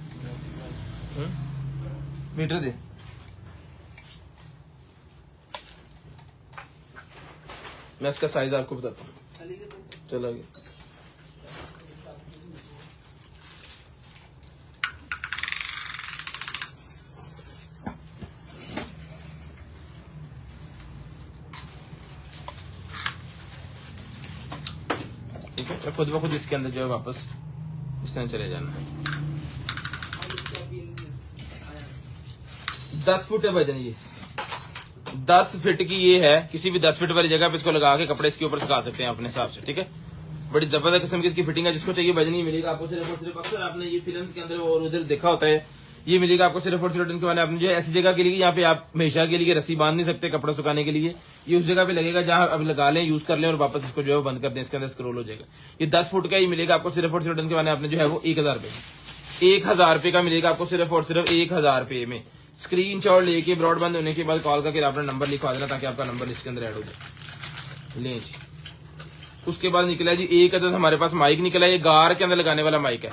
मीटर दे। मैं इसका साइज आपको बताता हूँ। चला गया। खुद ब खुद इसके अंदर जो है वापस इस तरह चले जाना है। 10 फुट है भाईजान। ये 10 फीट की ये है। किसी भी 10 फीट वाली जगह पे इसको लगा के कपड़े इसके ऊपर सुखा सकते हैं अपने हिसाब से। ठीक है, बड़ी जबरदस्त किस्म की इसकी फिटिंग है। जिसको चाहिए भाईजान ये मिलेगा आपको सिर्फ और सिर्फ। अक्सर आपने ये फिल्म के अंदर और उधर देखा होता है। ये मिलेगा आपको सिर्फ और सिर्फ इनके मैंने आपने जो है ऐसी जगह के लिए यहाँ पे आप हमेशा के लिए रस्सी बांध नहीं सकते कपड़ा सुखाने के लिए। ये उस जगह पे लगेगा जहां अब लगा लें, यूज कर लें और वापस इसको जो है बंद कर दें। इसके अंदर स्क्रोल हो जाएगा। ये 10 फुट का ही मिलेगा आपको सिर्फ और सिर्फ इनके मैंने आपने जो है वो 1000 रुपए 1000 रुपए का मिलेगा आपको सिर्फ और सिर्फ 1000 रुपए में। स्क्रीनशॉट लेके ब्रॉडबैंड होने के बाद कॉल करके अपना नंबर लिखवा देना ताकि आपका नंबर इसके अंदर ऐड हो जाए। ले जी। उसके बाद निकला जी एक अदद हमारे पास माइक निकला। ये कार के अंदर लगाने वाला माइक है।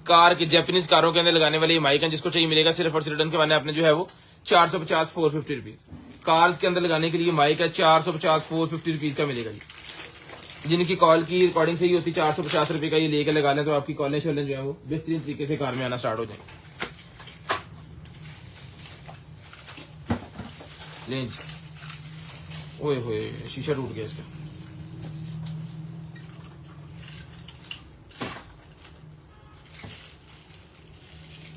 कार की जापानीज कारों के अंदर लगाने वाली माइक है। जिसको चाहिए मिलेगा सिर्फ और सिर्फ के मैंने आपने जो है वो 450 450 रुपीज। कार्स के अंदर लगाने के लिए माइक है 450 450 रुपीज का मिलेगा जी। जिनकी कॉल की रिकॉर्डिंग सही होती 450 रुपए का ये लेके लगा लें तो आपकी कॉलें शोलें जो है वो बेहतरीन तरीके से कार में आना स्टार्ट हो जाएंगे। ले जी। ओए होए शीशा टूट गया इसका।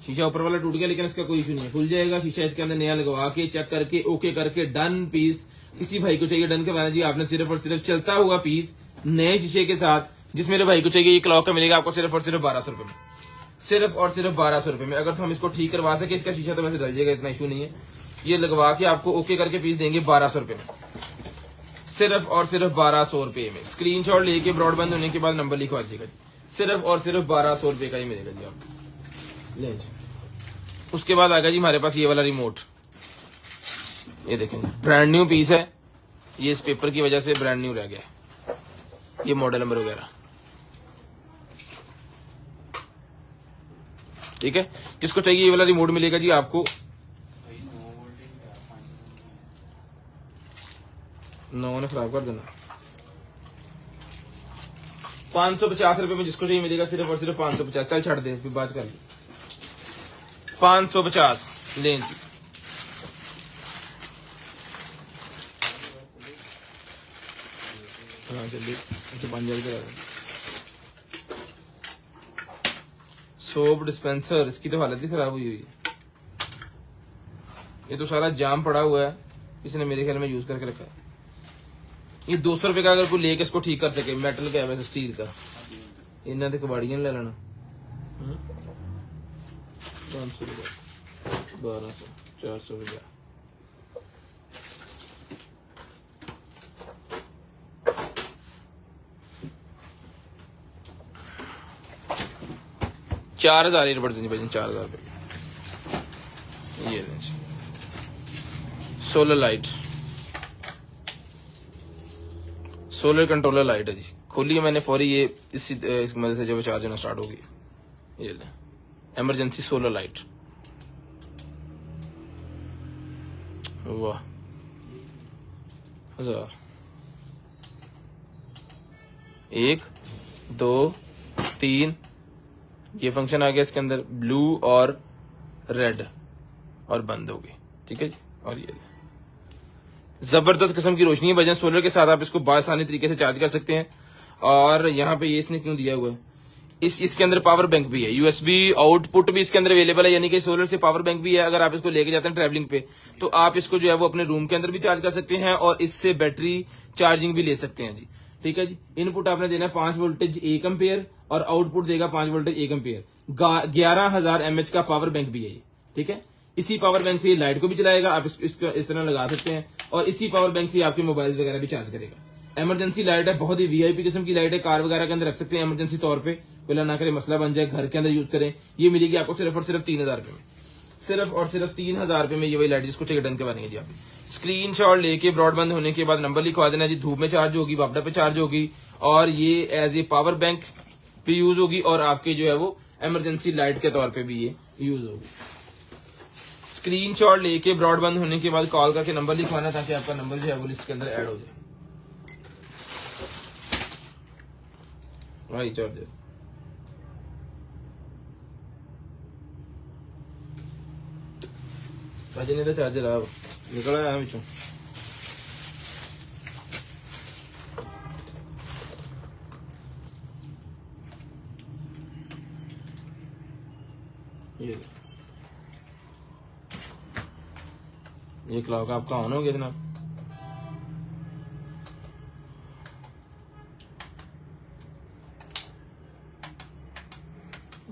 शीशा ऊपर वाला टूट गया लेकिन इसका कोई इशू नहीं है, खुल जाएगा। शीशा इसके अंदर नया लगवा के चेक करके ओके करके डन पीस। किसी भाई को चाहिए डन करवाना जी आपने सिर्फ और सिर्फ चलता हुआ पीस नए शीशे के साथ जिस मेरे भाई को चाहिए ये क्लॉक का मिलेगा आपको सिर्फ और सिर्फ 1200 रुपए में। सिर्फ और सिर्फ 1200 रुपए में। अगर तो हम इसको ठीक करवा सके इसका शीशा तो वैसे डल जाएगा, इतना इशू नहीं है। ये लगवा के आपको ओके करके पीस देंगे 1200 रुपए में। सिर्फ और सिर्फ 1200 रुपए में। स्क्रीनशॉट लेके ब्रॉडबैंड होने के बाद नंबर लिखवा दीजिएगा जी। सिर्फ और सिर्फ 1200 रुपए का ही मिलेगा जी आपको। ले जी। उसके बाद आ गया जी हमारे पास ये वाला रिमोट। ये देखें ब्रांड न्यू पीस है। ये इस पेपर की वजह से ब्रांड न्यू रह गया है। ये मॉडल नंबर वगैरह ठीक है। जिसको चाहिए ये वाला रिमोट मिलेगा जी आपको 9 ने खराब कर देना। 550 रुपए में जिसको चाहिए मिलेगा सिर्फ और सिर्फ 550। चल छाड़ दे फिर बात कर ली। 550 लें जी। हाँ चलिए अच्छा 5000 का सोप डिस्पेंसर, इसकी तो हालत ही खराब हुई हुई है। ये तो सारा जाम पड़ा हुआ है, किसी ने मेरे ख्याल में यूज करके रखा है। ये 200 रुपए का अगर कोई लेके इसको ठीक कर सके, मेटल का है वैसे, स्टील का, इन्हें तो कबाड़ियां ले लेना। 500 रुपया, 1200, 400 रुपया। $4000 ईयरबड्स नहीं बजन, 4000 रुपये। ये solar light, solar controller light है जी। खोली है मैंने फौरी, ये इस मदद से जब चार्ज होना स्टार्ट होगी। ये ले इमरजेंसी सोलर लाइट, वाह 1000। 1 2 3, ये फंक्शन आ गया इसके अंदर, ब्लू और रेड, और बंद होगी। ठीक है जी। और ये जबरदस्त किस्म की रोशनी है भजन। सोलर के साथ आप इसको बासानी तरीके से चार्ज कर सकते हैं। और यहाँ पे ये इसने क्यों दिया हुआ है, इसके अंदर पावर बैंक भी है, यूएसबी आउटपुट भी इसके अंदर अवेलेबल है, यानी कि सोलर से पावर बैंक भी है। अगर आप इसको लेके जाते हैं ट्रैवलिंग पे, तो आप इसको जो है वो अपने रूम के अंदर भी चार्ज कर सकते हैं और इससे बैटरी चार्जिंग भी ले सकते हैं जी। ठीक है जी। इनपुट आपने देना है 5 वोल्टेज 1 एम्पियर और आउटपुट देगा 5 वोल्टेज 1 एम्पियर। 11000 mAh का पावर बैंक भी है ये। ठीक है। इसी पावर बैंक से ये लाइट को भी चलाएगा, आप इसको इस तरह लगा सकते हैं, और इसी पावर बैंक से आपके मोबाइल वगैरह भी चार्ज करेगा। इमरजेंसी लाइट है, बहुत ही वीआईपी किस्म की लाइट है, कार वगैरह के अंदर रख सकते हैं इमरजेंसी तौर पे, कोई ना करे मसला बन जाए, घर के अंदर यूज करें। ये मिलेगी आपको सिर्फ और सिर्फ 3000 रुपए में, सिर्फ और सिर्फ 3000 रुपए में ये वही लाइट जिसको ठीक डन करवानी जी। आप स्क्रीन शॉट लेके ब्रॉडबैंड होने के बाद नंबर लिखवा देना जी। धूप में चार्ज होगी, वापडा पे चार्ज होगी, और ये एज ए पावर बैंक पे यूज होगी, और आपके जो है वो इमरजेंसी लाइट के तौर पे भी ये यूज होगी। स्क्रीनशॉट लेके ब्रॉडबैंड होने के बाद कॉल करके नंबर लिखवाना, ताकि आपका नंबर जो है वो लिस्ट के अंदर ऐड हो जाए। भाई चार्जर भाजी ने चार्जर आ निकल आया बिचों। ये क्लॉक आपका ऑन हो गया जनाब।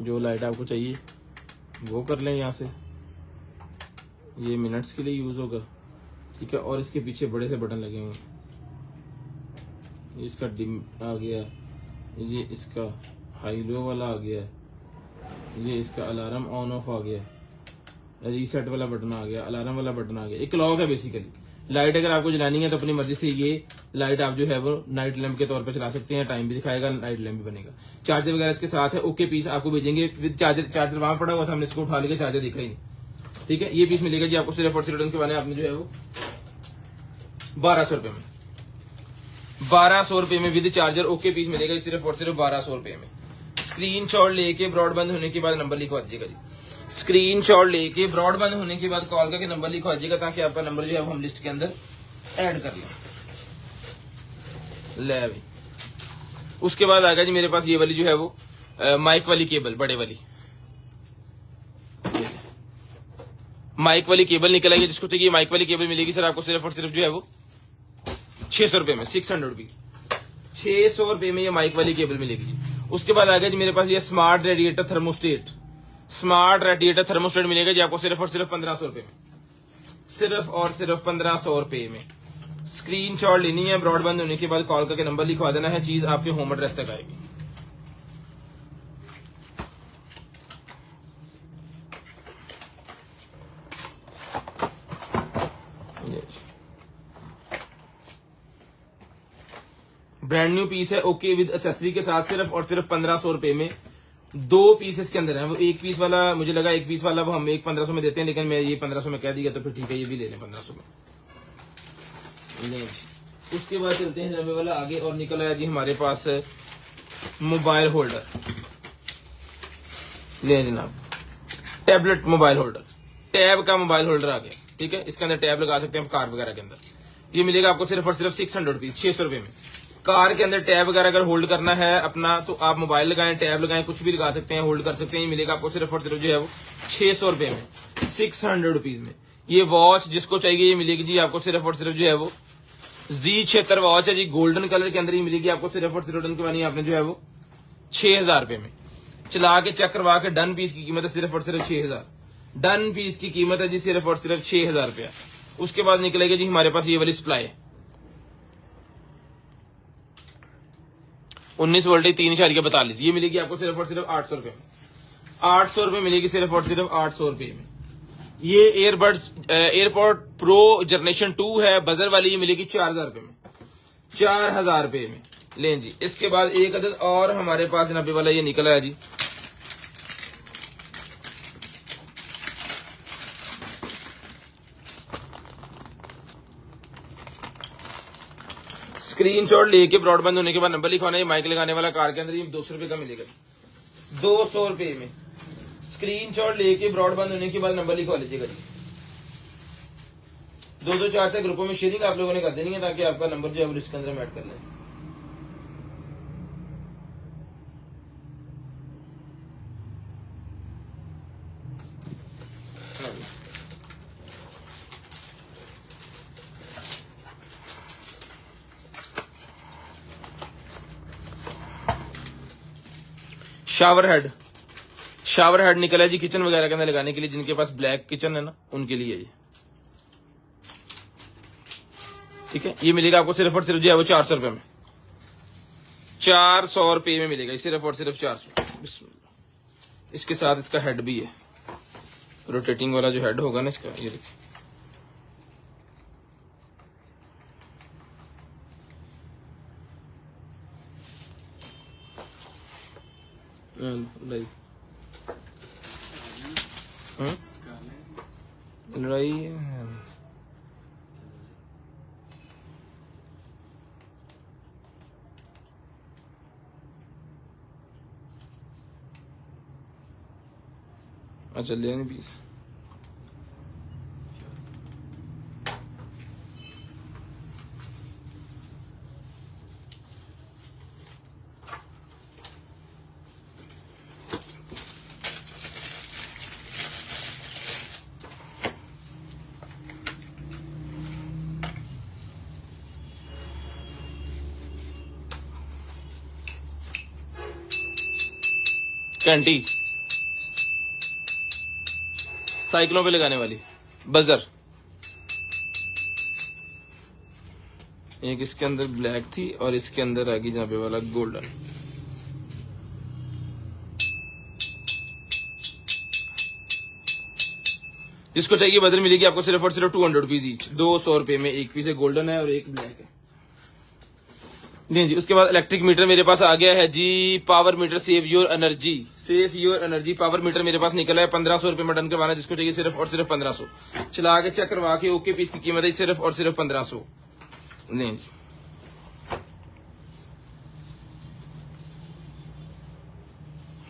जो लाइट आपको चाहिए वो कर लें यहाँ से, ये मिनट्स के लिए यूज होगा। ठीक है। और इसके पीछे बड़े से बटन लगे हुए हैं, इसका डिम आ गया, ये इसका हाई लो वाला आ गया, ये इसका अलार्म ऑन ऑफ आ गया, रीसेट वाला बटन आ गया, अलार्म वाला बटन आ गया। एक क्लॉक है बेसिकली। लाइट अगर आपको जलानी है तो अपनी मर्जी से ये लाइट आप जो है वो नाइट लैंप के तौर पे चला सकते हैं, टाइम भी दिखाएगा, नाइट लैंप भी बनेगा। चार्जर वगैरह इसके साथ है। ओके पीस आपको भेजेंगे विद चार्जर। चार्जर वहां पड़ा हुआ था, हमने इसको उठा लिया, चार्जर दिखा ही नहीं। ठीक है। ये पीस मिलेगा जी आपको सिर्फ और सिर्फ रिटर्न के बाद आपने जो है वो 1200 रुपए में, 1200 रुपए में विद चार्जर ओके पीस मिलेगा सिर्फ और सिर्फ 1200 रुपए में। स्क्रीनशॉट लेके ब्रॉडबैंड होने के बाद नंबर लिखवा दीजिएगा जी। स्क्रीनशॉट लेके ब्रॉडबैंड होने के बाद कॉल करके नंबर लिखवा दीजिएगा, ताकि आपका नंबर जो है वो हम लिस्ट के अंदर ऐड कर लें। ले भाई। उसके बाद आएगा जी मेरे पास ये वाली जो है वो माइक वाली केबल, बड़े वाली माइक वाली केबल निकल आएगी। जिसको चाहिए माइक वाली केबल मिलेगी सर आपको सिर्फ और सिर्फ जो है वो 600 रुपए में, 600 रुपीज, 600 रुपए में ये माइक वाली केबल मिलेगी। उसके बाद आ गया जी मेरे पास ये smart radiator thermostat, smart radiator thermostat मिलेगा जी आपको सिर्फ और सिर्फ 1500 रुपए में, सिर्फ और सिर्फ 1500 रुपए में। स्क्रीनशॉट लेनी है, ब्रॉडबैंड होने के बाद कॉल करके नंबर लिखवा देना है, चीज आपके होम एड्रेस तक आएगी। ब्रांड न्यू पीस है, ओके विद एक्सेसरी के साथ, सिर्फ और सिर्फ 1500 रुपए में। 2 पीसेस के अंदर है। वो एक पीस वाला मुझे लगा, एक पीस वाला वो हम 1500 में देते हैं, लेकिन मैं ये 1500 में कह दिया तो फिर ठीक है, ये भी ले लें 1500 में। उसके बाद चलते हैं जनाब वाला आगे, और निकल आया जी हमारे पास मोबाइल होल्डर। ले जनाब टैबलेट मोबाइल होल्डर, टैब का मोबाइल होल्डर आ गया। ठीक है। इसके अंदर टैब लगा सकते हैं कार वगैरह के अंदर। ये मिलेगा आपको सिर्फ और सिर्फ 600 रुपीज, 600 रुपए में। कार के अंदर टैब वगैरह अगर होल्ड करना है अपना, तो आप मोबाइल लगाएं, टैब लगाएं, कुछ भी लगा सकते हैं, होल्ड कर सकते हैं। ये मिलेगा आपको सिर्फ और सिर्फ जो है वो 600 रुपए में, 600 रुपीज में। ये वॉच जिसको चाहिए ये मिलेगी जी आपको सिर्फ और सिर्फ जो है वो Z76 वॉच है जी, गोल्डन कलर के अंदर ही मिलेगी आपको सिर्फ और सिर्फ डन करवानी है आपने जो है वो 6000 रुपए में। चला के चेक करवा के डन पीस की कीमत है सिर्फ और सिर्फ 6000। डन पीस की कीमत है जी सिर्फ और सिर्फ 6000 रुपया। उसके बाद निकलेगी जी हमारे पास ये वाली सप्लाई 19 वोल्टेज 3.42, ये मिलेगी आपको सिर्फ और सिर्फ 800 रुपए में। 800 रुपए मिलेगी सिर्फ और सिर्फ 800 रुपए में। ये एयरबड्स एयरपोर्ट प्रो जनरेशन 2 है, बजर वाली, ये मिलेगी 4000 रुपए में, 4000 रुपए में। लें जी, इसके बाद एक अदद और हमारे पास नब्बे वाला ये निकला है जी, स्क्रीनशॉट लेके ब्रॉडबैंड होने के बाद नंबर लिखवाना है। माइक लगाने वाला कार के अंदर ये 200 रुपए का मिलेगा, 200 रुपए में। स्क्रीनशॉट लेके ब्रॉडबैंड होने के बाद नंबर लिखवा लीजिएगा जी। 2-2 4 ग्रुपों में शेयरिंग आप लोगों ने कर देनी है ताकि आपका नंबर जो है वो इसके अंदर हम ऐड कर लें। शावर हेड निकला है जी किचन वगैरह के अंदर लगाने के लिए, जिनके पास ब्लैक किचन है ना उनके लिए ये, ठीक है। ये मिलेगा आपको सिर्फ और सिर्फ जो है वो 400 रुपए में, 400 रुपए में मिलेगा सिर्फ और सिर्फ 400। इसके साथ इसका हेड भी है, रोटेटिंग वाला जो हेड होगा ना इसका, ये देखिए। लड़ाई अच्छा ले नहीं पीस। कैंटी साइकिलों पे लगाने वाली बजर, एक इसके अंदर ब्लैक थी और इसके अंदर आ गई जहां पे वाला गोल्डन। जिसको चाहिए बदल मिलेगी आपको सिर्फ और सिर्फ 200 रुपीज ईच, 200 रुपए में। एक पीस गोल्डन है और एक ब्लैक है। नहीं जी, उसके बाद इलेक्ट्रिक मीटर मेरे पास आ गया है जी, power meter save your energy, save your energy power meter मेरे पास निकला है 1500 रुपए में डन करवाना। जिसको चाहिए सिर्फ और सिर्फ 1500, चला के चेक करवा के ओके पीस की कीमत है सिर्फ और सिर्फ 1500। नहीं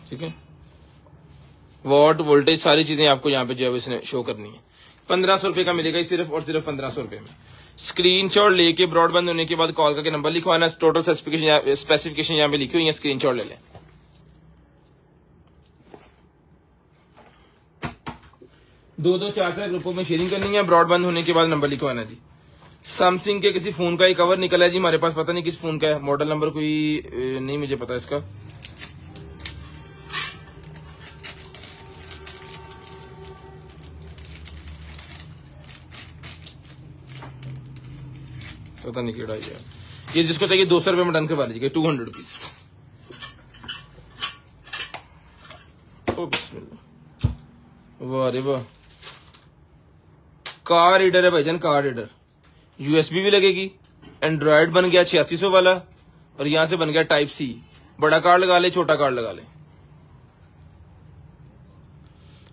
ठीक है, वॉट वोल्टेज सारी चीजें आपको यहाँ पे जो है इसने शो करनी है। 1500 रुपए का मिलेगा सिर्फ और सिर्फ 1500 रुपए में। स्क्रीनशॉट लेके ब्रॉडबैंड होने के बाद कॉल करके नंबर लिखवाना, टोटल स्पेसिफिकेशन यहाँ पे लिखी हुई है, स्क्रीनशॉट ले लें। 2-2 4-4 ग्रुपों में शेयरिंग करनी है। ब्रॉडबैंड होने के बाद नंबर लिखवाना जी। सैमसंग के किसी फोन का ही कवर निकला है जी हमारे पास, पता नहीं किस फोन का है, मॉडल नंबर कोई नहीं मुझे पता इसका। पता नहीं केड़ा ये जिसको चाहिए 200 रुपए में डन करवा लीजिएगा, 200 रुपीज। वाह रे वाह, कार रीडर है भाईजान, कार रीडर। यूएसबी भी लगेगी, एंड्रॉयड बन गया 8600 वाला, और यहां से बन गया टाइप सी। बड़ा कार्ड लगा ले, छोटा कार्ड लगा ले।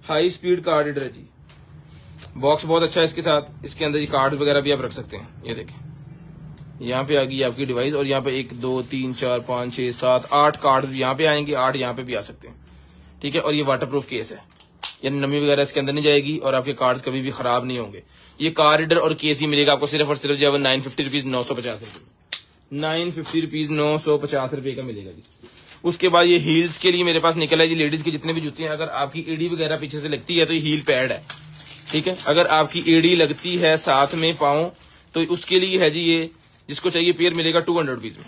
हाई स्पीड कार रीडर है जी। बॉक्स बहुत अच्छा है इसके साथ। इसके अंदर ये कार्ड वगैरह भी आप रख सकते हैं। ये देखें, यहाँ पे आ गई आपकी डिवाइस, और यहाँ पे 1 2 3 4 5 6 7 8 कार्ड यहाँ पे आएंगे, 8 यहाँ पे भी आ सकते हैं, ठीक है। और ये वाटरप्रूफ केस है, यानी नमी वगैरह इसके अंदर नहीं जाएगी और आपके कार्ड्स कभी भी खराब नहीं होंगे। ये कार रीडर और केस ही मिलेगा आपको सिर्फ और सिर्फ जो है 950 रुपीज, 950 रुपए, 950 रुपीज, 950 रुपए का मिलेगा जी। उसके बाद ये हील्स के लिए मेरे पास निकला है जी, लेडीज के जितने भी जूते हैं, अगर आपकी एडी वगैरह पीछे से लगती है तो ये हील पैड है, ठीक है। अगर आपकी एडी लगती है साथ में पाँव, तो उसके लिए है जी ये, जिसको चाहिए पेयर मिलेगा 200 रुपीज में।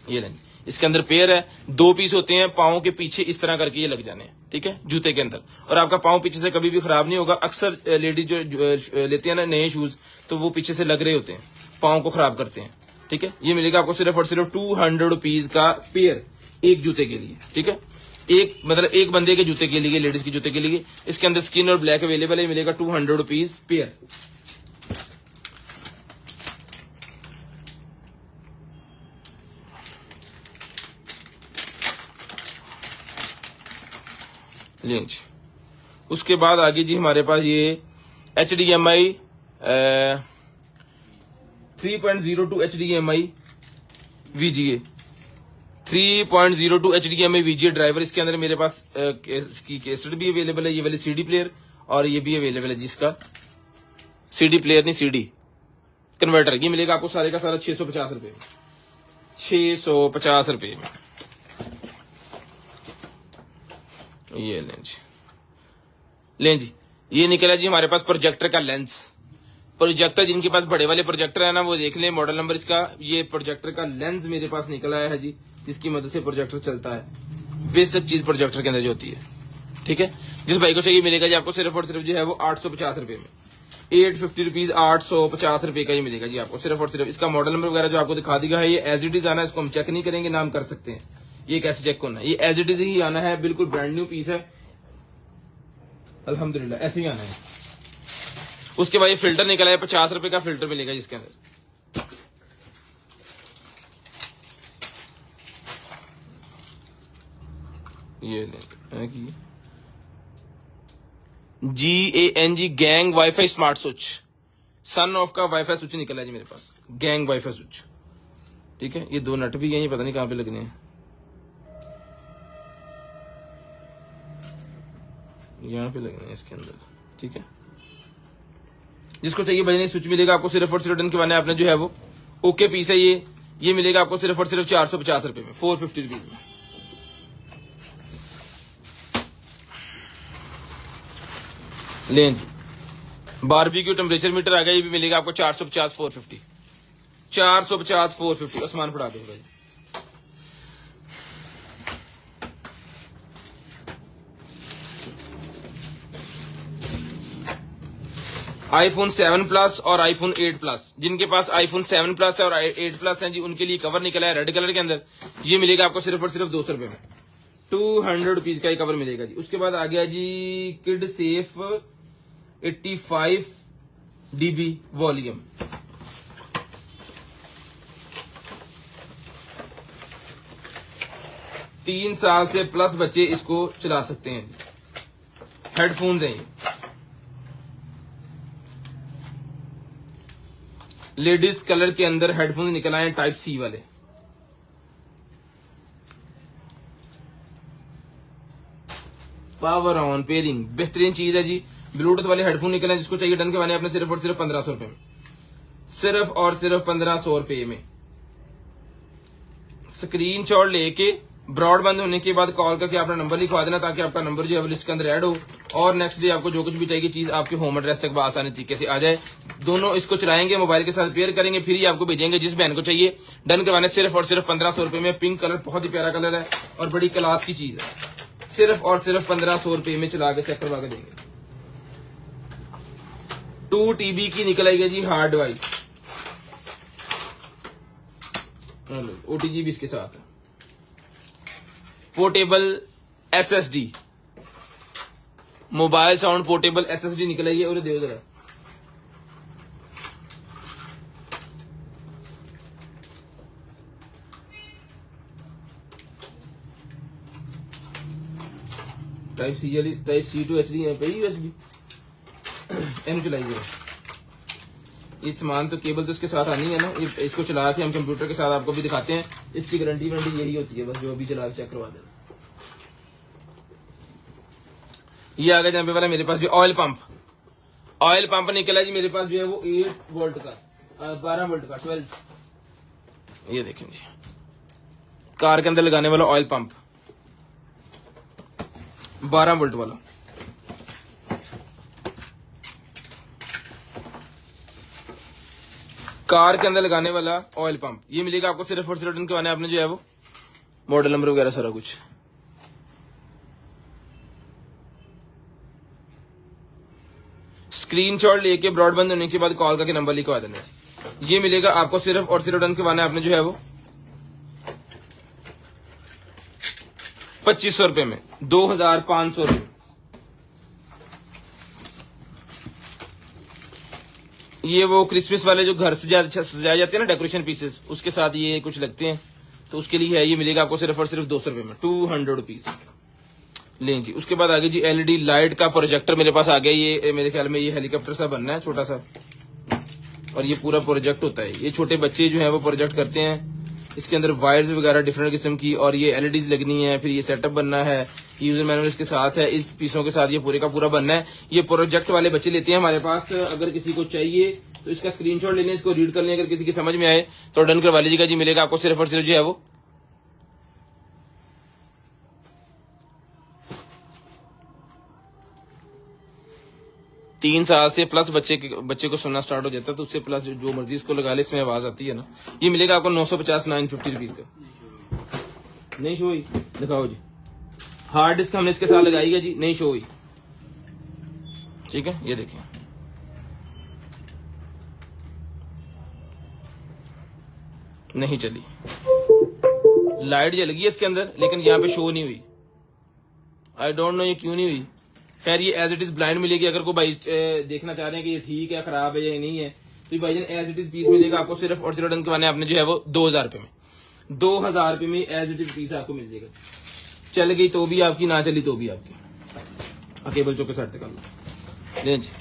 ये लेंगे, इसके अंदर पेयर है, 2 पीस होते हैं, पाँव के पीछे इस तरह करके ये लग जाने हैं, ठीक है, जूते के अंदर। और आपका पाँव पीछे से कभी भी खराब नहीं होगा। अक्सर लेडीज जो लेते हैं ना नए शूज, तो वो पीछे से लग रहे होते हैं, पाँव को खराब करते हैं, ठीक है। ये मिलेगा आपको सिर्फ और सिर्फ 200 रुपीज का पेयर एक जूते के लिए, ठीक है। एक मतलब एक बंदे के जूते के लिए, लेडीज के जूते के लिए। इसके अंदर स्किन और ब्लैक अवेलेबल है, मिलेगा 200 रुपीज पेयर। लेंज उसके बाद आगे जी हमारे पास ये HDMI 3.02 HDMI VGA 3.02 HDMI VGA driver. इसके अंदर मेरे पास इसकी कैसेट भी अवेलेबल है, ये वाली CD प्लेयर, और ये भी अवेलेबल है जिसका CD प्लेयर नहीं CD कन्वर्टर। ये मिलेगा आपको सारे का सारा 650 रुपए में, 650 रुपए में। ये लें जी, ये निकला जी हमारे पास प्रोजेक्टर का लेंस। प्रोजेक्टर जिनके पास बड़े वाले प्रोजेक्टर है ना, वो देख लें मॉडल नंबर इसका। ये प्रोजेक्टर का लेंस मेरे पास निकला है जी, जिसकी मदद से प्रोजेक्टर चलता है। बेसिक चीज प्रोजेक्टर के अंदर जो होती है, ठीक है। जिस भाई को चाहिए मिलेगा जी आपको सिर्फ और सिर्फ जो है वो 850 रुपए में, 850 रुपीज, 850 रुपए का ही मिलेगा जी आपको सिर्फ और सिर्फ। इसका मॉडल नंबर वगैरह जो आपको दिखा दिया है, ये एज इट इज आना है, इसको हम चेक नहीं करेंगे, नाम कर सकते हैं। ये कैसे चेक होना है, ये एज इट इज ही आना है, बिल्कुल ब्रांड न्यू पीस है, अल्हम्दुलिल्लाह ऐसे ही आना है। उसके बाद ये फिल्टर निकला है, 50 रुपए का फिल्टर मिलेगा जिसके अंदर। ये GANG gang wifi smart switch, son of का वाईफाई स्विच निकला है जी मेरे पास, गैंग वाईफाई स्विच, ठीक है। ये 2 नट भी हैं, पता नहीं कहां पे लगने हैं, यहाँ पे लगने हैं इसके अंदर, ठीक है। जिसको चाहिए बजने स्विच मिलेगा आपको सिर्फ और सिर्फ डन के बने आपने जो है वो ओके पीस है ये मिलेगा आपको सिर्फ और सिर्फ 450 रुपए में, 450 रुपीज में। लें जी, बारबेक्यू टेम्परेचर मीटर आ गया, ये भी मिलेगा आपको 450 450, 450 450। आसमान पड़ा दूंगा जी। iPhone 7 प्लस और iPhone 8 प्लस, जिनके पास iPhone 7 प्लस है और 8 प्लस है जी, उनके लिए कवर निकला है रेड कलर के अंदर। ये मिलेगा आपको सिर्फ और सिर्फ 200 रुपए में, 200 रुपीज का ये कवर मिलेगा जी। उसके बाद आ गया जी किड सेफ 85 dB वॉल्यूम, तीन साल से प्लस बच्चे इसको चला सकते हैं। हेडफोन्स हैं ये, लेडीज कलर के अंदर हेडफोन निकल आए टाइप सी वाले। पावर ऑन पेयरिंग बेहतरीन चीज है जी। ब्लूटूथ वाले हेडफोन निकले हैं, जिसको चाहिए डन के बने अपने सिर्फ और सिर्फ 1500 रुपए में, सिर्फ और सिर्फ 1500 रुपए में। स्क्रीनशॉट लेके ब्रॉडबैंड होने के बाद कॉल करके अपना नंबर लिखवा देना, ताकि आपका नंबर जो है लिस्ट के अंदर ऐड हो, और नेक्स्ट डे आपको जो कुछ भी चाहिए चीज आपके होम एड्रेस तक आसानी तरीके से आ जाए। दोनों इसको चलाएंगे, मोबाइल के साथ पेयर करेंगे, फिर ही आपको भेजेंगे जिस बहन को चाहिए। डन करवाने सिर्फ और सिर्फ 1500 रुपए में। पिंक कलर बहुत ही प्यारा कलर है और बड़ी क्लास की चीज है। सिर्फ और सिर्फ 1500 रुपए में चला के चेक करवा के देंगे। 2 TB की निकल आएगी जी हार्ड डिवाइस, OTG भी इसके साथ है। Portable SSD, mobile sound portable SSD निकल आई है। और देखो जरा, टाइप सी टू HD है, USB एम चलाइए। ये सामान तो केबल तो इसके साथ आनी है ना, इसको चला के हम कंप्यूटर के साथ आपको भी दिखाते हैं। इसकी गारंटी वारंटी यही होती है, बस जो अभी चला के चेक करवा देना। ये आ गया जहाँ पे वाला मेरे पास जो ऑयल पंप निकला जी मेरे पास जो है वो 8 वोल्ट का, 12 वोल्ट का, 12 ये देखें जी, कार के अंदर लगाने वाला ऑयल पंप 12 वोल्ट वाला। कार के अंदर लगाने वाला ऑयल पंप, ये मिलेगा आपको सिर्फ और सिर्फ रिटर्न करवाना है आपने जो है वो मॉडल नंबर वगैरह सारा कुछ। स्क्रीनशॉट लेके ब्रॉडबैंड होने के बाद कॉल करके नंबर लिखवा देना। ये मिलेगा आपको सिर्फ और सिर्फ रिटर्न करवाना है आपने जो है वो 2500 रुपए में, 2500 रुपए। ये वो क्रिसमस वाले जो घर सजाए जाते हैं ना डेकोरेशन पीसेस, उसके साथ ये कुछ लगते हैं, तो उसके लिए है। ये मिलेगा आपको सिर्फ और सिर्फ 200 रुपए में, 200 रुपीज। लें जी, उसके बाद आगे जी एलईडी लाइट का प्रोजेक्टर मेरे पास आ गया। ये मेरे ख्याल में ये हेलीकॉप्टर सा बनना है छोटा सा, और ये पूरा प्रोजेक्ट होता है। ये छोटे बच्चे जो है वो प्रोजेक्ट करते हैं। इसके अंदर वायर्स वगैरह डिफरेंट किस्म की, और ये एलईडीज लगनी है। फिर ये सेटअप बनना है, यूजर मैनुअल इसके साथ है, इस पीसों के साथ ये पूरे का पूरा बनना है। ये प्रोजेक्ट वाले बच्चे लेते हैं हमारे पास। अगर किसी को चाहिए तो इसका स्क्रीनशॉट ले लें, इसको रीड कर लें। अगर किसी की समझ में आए तो डन करवा लीजिएगा जी। मिलेगा आपको सिर्फ और सिर्फ जो है वो 3 साल से प्लस बच्चे को सुनना स्टार्ट हो जाता है, तो उससे प्लस जो मर्जी इसको लगा ले, इसमें आवाज आती है ना। ये मिलेगा आपको 950 950 रुपीज का। नहीं शो हुई, दिखाओ जी। हार्ड डिस्क हमने इसके साथ लगाई है जी, नहीं शो हुई। ठीक है, ये देखिए, नहीं चली। लाइट जल गई है इसके अंदर, लेकिन यहाँ पे शो नहीं हुई। आई डोंट नो ये क्यों नहीं हुई। खैर ये एज इट इज ब्लाइंड मिलेगी। अगर कोई भाई देखना चाह रहे हैं कि ये ठीक है, खराब है या नहीं है, तो भाई एज इट इज पीस मिलेगा आपको सिर्फ और सिर्फ रन करवाने आपने जो है वो 2000 रुपए में। 2000 रुपए में एज इट इज पीस आपको मिल जाएगा। चल गई तो भी आपकी, ना चली तो भी आपकी। केबल चौके साइड कर लो जी।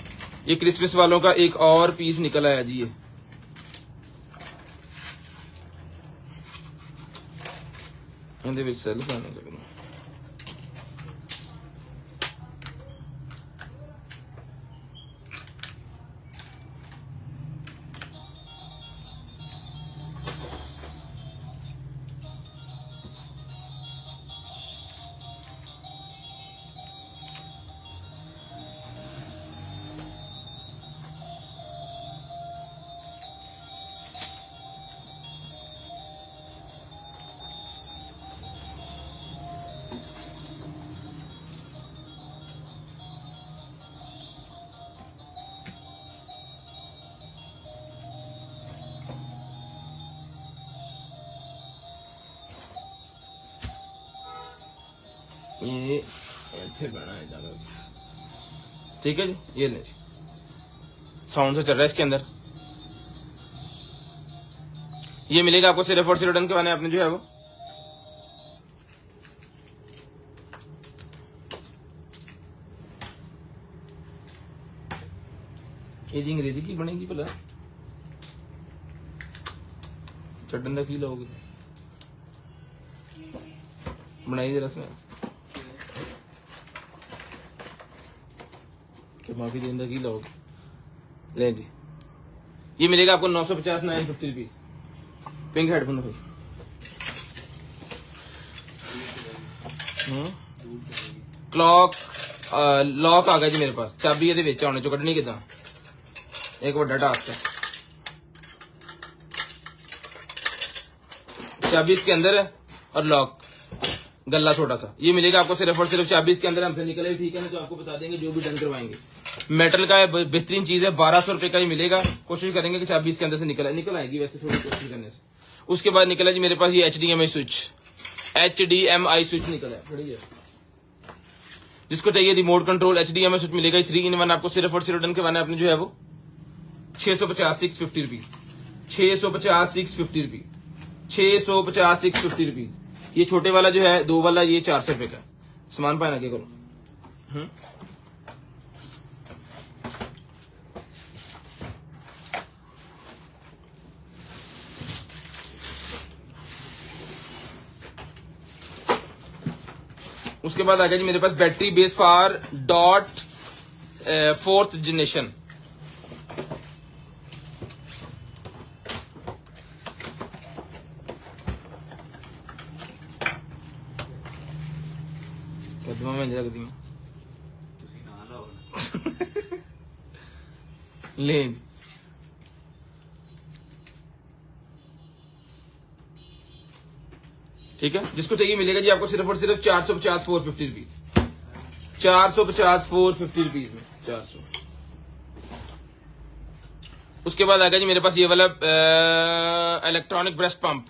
ये क्रिसमस वालों का एक और पीस निकल आया जी। ये सेल्फ आने लगा। ये ऐसे बना है ज्यादा। ठीक है जी, ये ले जी, साउंड से चल रहा है इसके अंदर। ये मिलेगा आपको सिर्फ और सिर्फ डन करवाने आपने जो है वो ये जी अंग्रेजी की बनेगी भला, चढ़न का की लोगे बनाई जरा इसमें कि माफी देंदा की लोग ले जी। ये मिलेगा आपको 950 950 रुपीज। पिंक हेडफोन भाई। क्लॉक लॉक आ गया जी मेरे पास। चाबी ये विच आने चो कड्ढनी किदां, एक बड़ा टास्क है। चाबी इसके अंदर है और लॉक गल्ला छोटा सा। ये मिलेगा आपको सिर्फ और सिर्फ चाबी इसके अंदर हमसे निकले, ठीक है ना, तो आपको बता देंगे जो भी डन करवाएंगे। मेटल का है, बेहतरीन चीज है। 1200 रुपए का ही मिलेगा। कोशिश करेंगे कि चाबी इसके अंदर से निकल आएगी वैसे थोड़ी कोशिश करने से। उसके बाद निकला जी मेरे पास ये HDMI स्विच निकला है। बढ़िया, जिसको चाहिए रिमोट कंट्रोल HDMI स्विच मिलेगा। 3-in-1 आपको सिर्फ और सिर्फ डन करवाना है आपने जो है वो 650 650 रुपीज। 650 650 रुपीज। 650 650 रुपीज। ये छोटे वाला जो है 2 वाला, ये 400 रुपए का। सामान पाना क्या करो। उसके बाद आ गया जी मेरे पास battery base for dot 4th generation. मुकदमा में रख दी ले जी। ठीक है, जिसको चाहिए मिलेगा जी आपको सिर्फ और सिर्फ 450 450 रुपीज, 450 450 रुपीज में 400। उसके बाद आ गया जी मेरे पास ये वाला इलेक्ट्रॉनिक ब्रेस्ट पंप,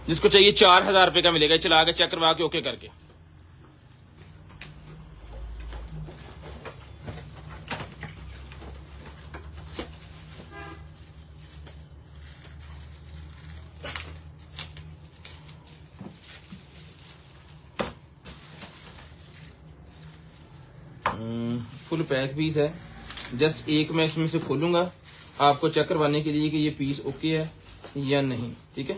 जिसको चाहिए 4000 रुपए का मिलेगा। चला के चेक करवा के ओके करके। फुल पैक पीस है, जस्ट एक मैं इसमें से खोलूंगा आपको चेक करवाने के लिए कि ये पीस ओके है या नहीं। ठीक है,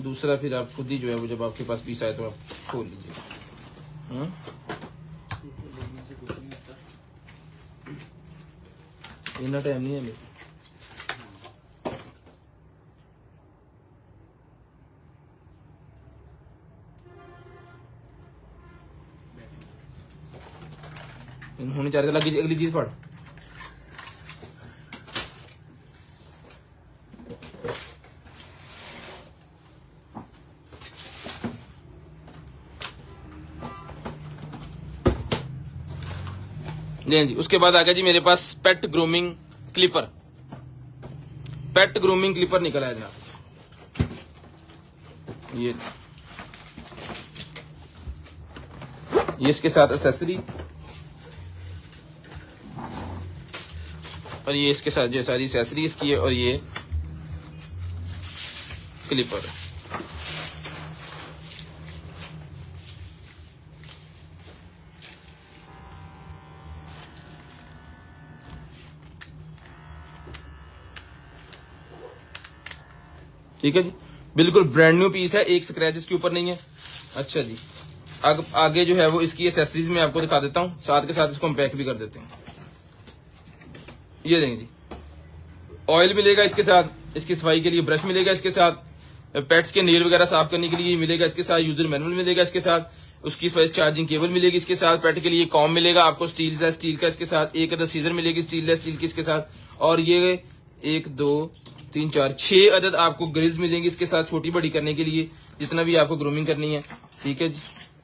दूसरा फिर आप खुद ही जो है वो जब आपके पास पीस आए तो आप खोल लीजिए। इतना टाइम नहीं है मेरे। होनी चाहिए लगी अगली चीज पढ़। जी, उसके बाद आ गया जी मेरे पास पेट ग्रूमिंग क्लिपर। पेट ग्रूमिंग क्लिपर निकला है जनाब, ये इसके साथ एक्सेसरी और ये इसके साथ जो सारी एक्सेसरीज की है और ये क्लिपर। ठीक है जी, बिल्कुल ब्रांड न्यू पीस है, एक स्क्रैच इसके ऊपर नहीं है। अच्छा जी, आगे जो है वो इसकी एक्सेसरीज में आपको दिखा देता हूं, साथ के साथ इसको हम पैक भी कर देते हैं। ये देंगे जी, ऑयल मिलेगा इसके साथ, इसकी सफाई के लिए ब्रश मिलेगा इसके साथ, पेट्स के नेल वगैरह साफ करने के लिए मिलेगा इसके साथ, यूजर मैनुअल मिलेगा इसके साथ, उसकी फास्ट चार्जिंग केबल मिलेगी इसके साथ, पेट के लिए कॉम मिलेगा आपको स्टील का इसके साथ, एक अदद सीजर मिलेगी स्टील की इसके साथ, और ये 1 2 3 4 6 अदद आपको ग्रिल्स मिलेंगी इसके साथ, छोटी बड़ी करने के लिए जितना भी आपको ग्रूमिंग करनी है। ठीक है जी,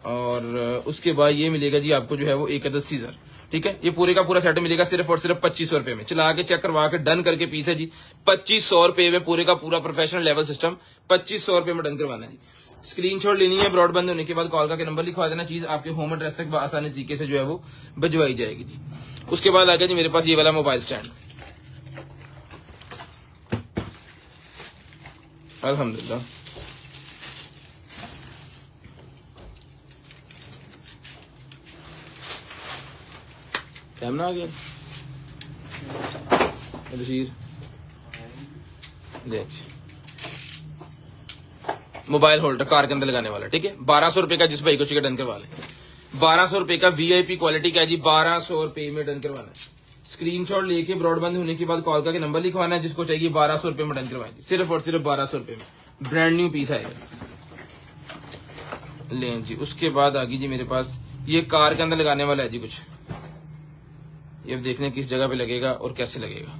और उसके बाद ये मिलेगा जी आपको जो है वो 1 अदद सीजर। ठीक है, ये पूरे का पूरा सेट मिलेगा सिर्फ और सिर्फ 2500 रुपए में। चला के चेक करवा के डन करके पीस है जी 2500 रुपए में, पूरे का पूरा प्रोफेशनल लेवल सिस्टम 2500 रुपए में डन करवाना है जी। स्क्रीनशॉट लेनी है, ब्रॉडबैंड होने के बाद कॉल का नंबर लिखवा देना, चीज आपके होम एड्रेस तक आसानी तरीके से जो है वो भिजवाई जाएगी जी। उसके बाद आ गया जी मेरे पास ये वाला मोबाइल स्टैंड, अल्हम्दुलिल्लाह। कैमरा आ गया मोबाइल होल्डर कार के अंदर लगाने वाला। ठीक है, 1200 रुपए का, जिस भाई को चाहिए डन करवा ले। 1200 रुपए का VIP क्वालिटी का जी, 1200 रुपए में डन करवाना है। स्क्रीनशॉट लेके ब्रॉडबैंड होने के बाद कॉल का नंबर लिखवाना है, जिसको चाहिए 1200 रुपए में डन करवाएंगे, सिर्फ और सिर्फ 1200 रुपए में ब्रांड न्यू पीस आएगा। लें जी, उसके बाद आ गई जी मेरे पास ये कार के अंदर लगाने वाला है जी कुछ, ये अब देखने किस जगह पे लगेगा और कैसे लगेगा।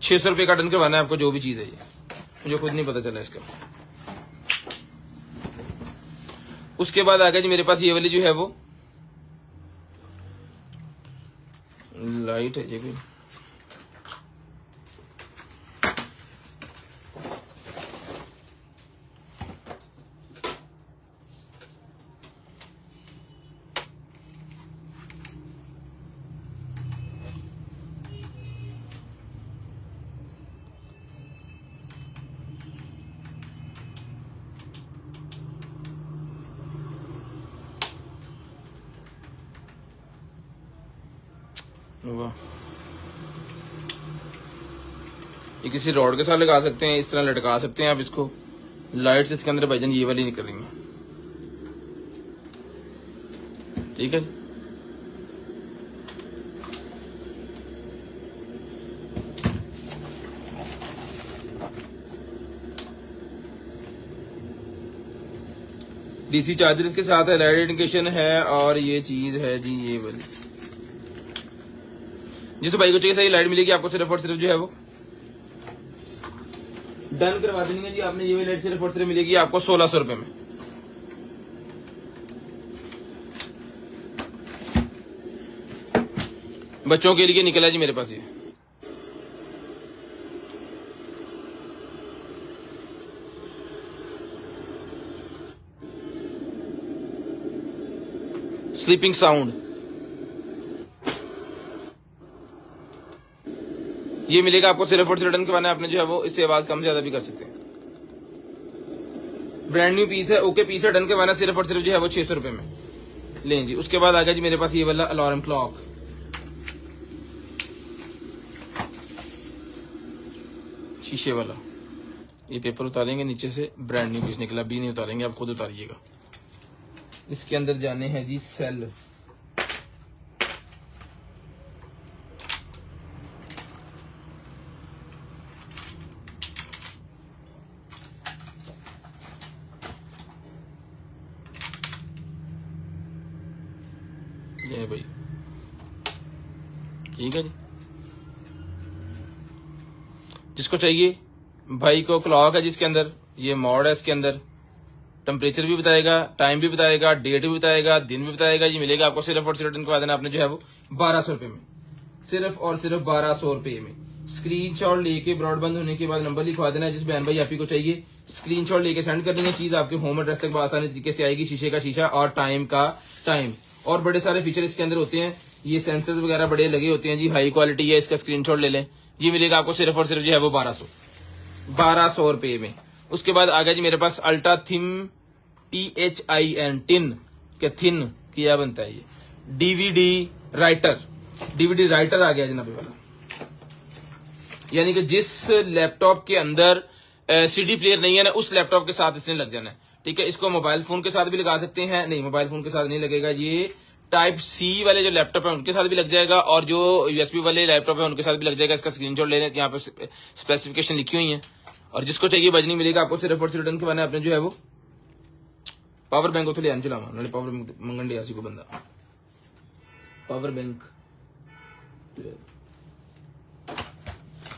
600 रुपए का डन करवाना है आपको, जो भी चीज है ये, मुझे खुद नहीं पता चला इसका। उसके बाद आ गया जी मेरे पास ये वाली जो है वो लाइट है, ये भी ये किसी रॉड के साथ लगा सकते हैं, इस तरह लटका सकते हैं आप इसको। लाइट्स इसके अंदर भाईजान ये वाली निकल रही हैं। ठीक है, डीसी चार्जर इसके साथ है, लाइट इंडिकेशन है, और ये चीज है जी ये वाली। जिस भाई को चाहिए सही लाइट मिलेगी आपको सिर्फ और सिर्फ जो है वो डन करवा देंगे जी। आपने ये वाली लाइट सिर्फ और सिर्फ मिलेगी आपको 1600 रुपए में। बच्चों के लिए निकला जी मेरे पास ये। स्लीपिंग साउंड, ये मिलेगा आपको सिर्फ और सिर्फ डन करवाना है आपने जो है वो। इससे आवाज कम ज्यादा भी कर सकते हैं। ब्रांड न्यू पीस है, ओके पीस है, डन करवाना सिर्फ और सिर्फ जो है वो 600 रुपए में। लें जी। उसके बाद आ गया जी मेरे पास ये वाला अलार्म क्लॉक। शीशे वाला, ये पेपर उतारेंगे नीचे से, ब्रांड न्यू पीस निकला, भी नहीं उतारेंगे, आप खुद उतारिएगा। इसके अंदर जाने हैं जी सेल, ये भाई ठीक है जी। जिसको चाहिए भाई को क्लॉक है जिसके अंदर ये मॉड है, इसके अंदर टेम्परेचर भी बताएगा, टाइम भी बताएगा, डेट भी बताएगा, दिन भी बताएगा। ये मिलेगा आपको सिर्फ और सिर्फ रिटर्न करवा देना आपने जो है वो 1200 रुपए में, सिर्फ और सिर्फ 1200 रुपए में। स्क्रीनशॉट लेके ब्रॉडबैंड होने के बाद नंबर लिखवा देना जिस बहन भाई आप ही को चाहिए। स्क्रीनशॉट लेके सेंड कर देंगे, चीज आपके होम एड्रेस तक आसानी तरीके से आएगी। शीशे का शीशा और टाइम का टाइम, और बड़े सारे फीचर इसके अंदर होते हैं। ये सेंसर्स वगैरह बड़े लगे होते हैं जी, हाई क्वालिटी है। इसका स्क्रीनशॉट ले लें जी, मिलेगा आपको सिर्फ और सिर्फ जो है वो 1200 रुपए में। उसके बाद आ गया जी मेरे पास अल्ट्रा थिन, THIN, टिन के थिन किया बनता है ये डीवीडी राइटर आ गया जनाबे वाला। यानी कि जिस लैपटॉप के अंदर CD प्लेयर नहीं है ना, उस लैपटॉप के साथ इसने लग जाना है। ठीक है, इसको मोबाइल फोन के साथ भी लगा सकते हैं। नहीं, मोबाइल फोन के साथ नहीं लगेगा, ये टाइप C वाले जो लैपटॉप है उनके साथ भी लग जाएगा, और जो USB वाले लैपटॉप है उनके साथ भी लग जाएगा। इसका स्क्रीनशॉट ले लें, यहाँ पे स्पेसिफिकेशन लिखी हुई है। और जिसको चाहिए बजनी मिलेगा आपको सिर्फ और सिर्फ रिटर्न के बना आपने जो है वो पावर बैंक उथे लिया चलावा नाले पावर बैंक मंगन दिया सी को बंदा पावर बैंक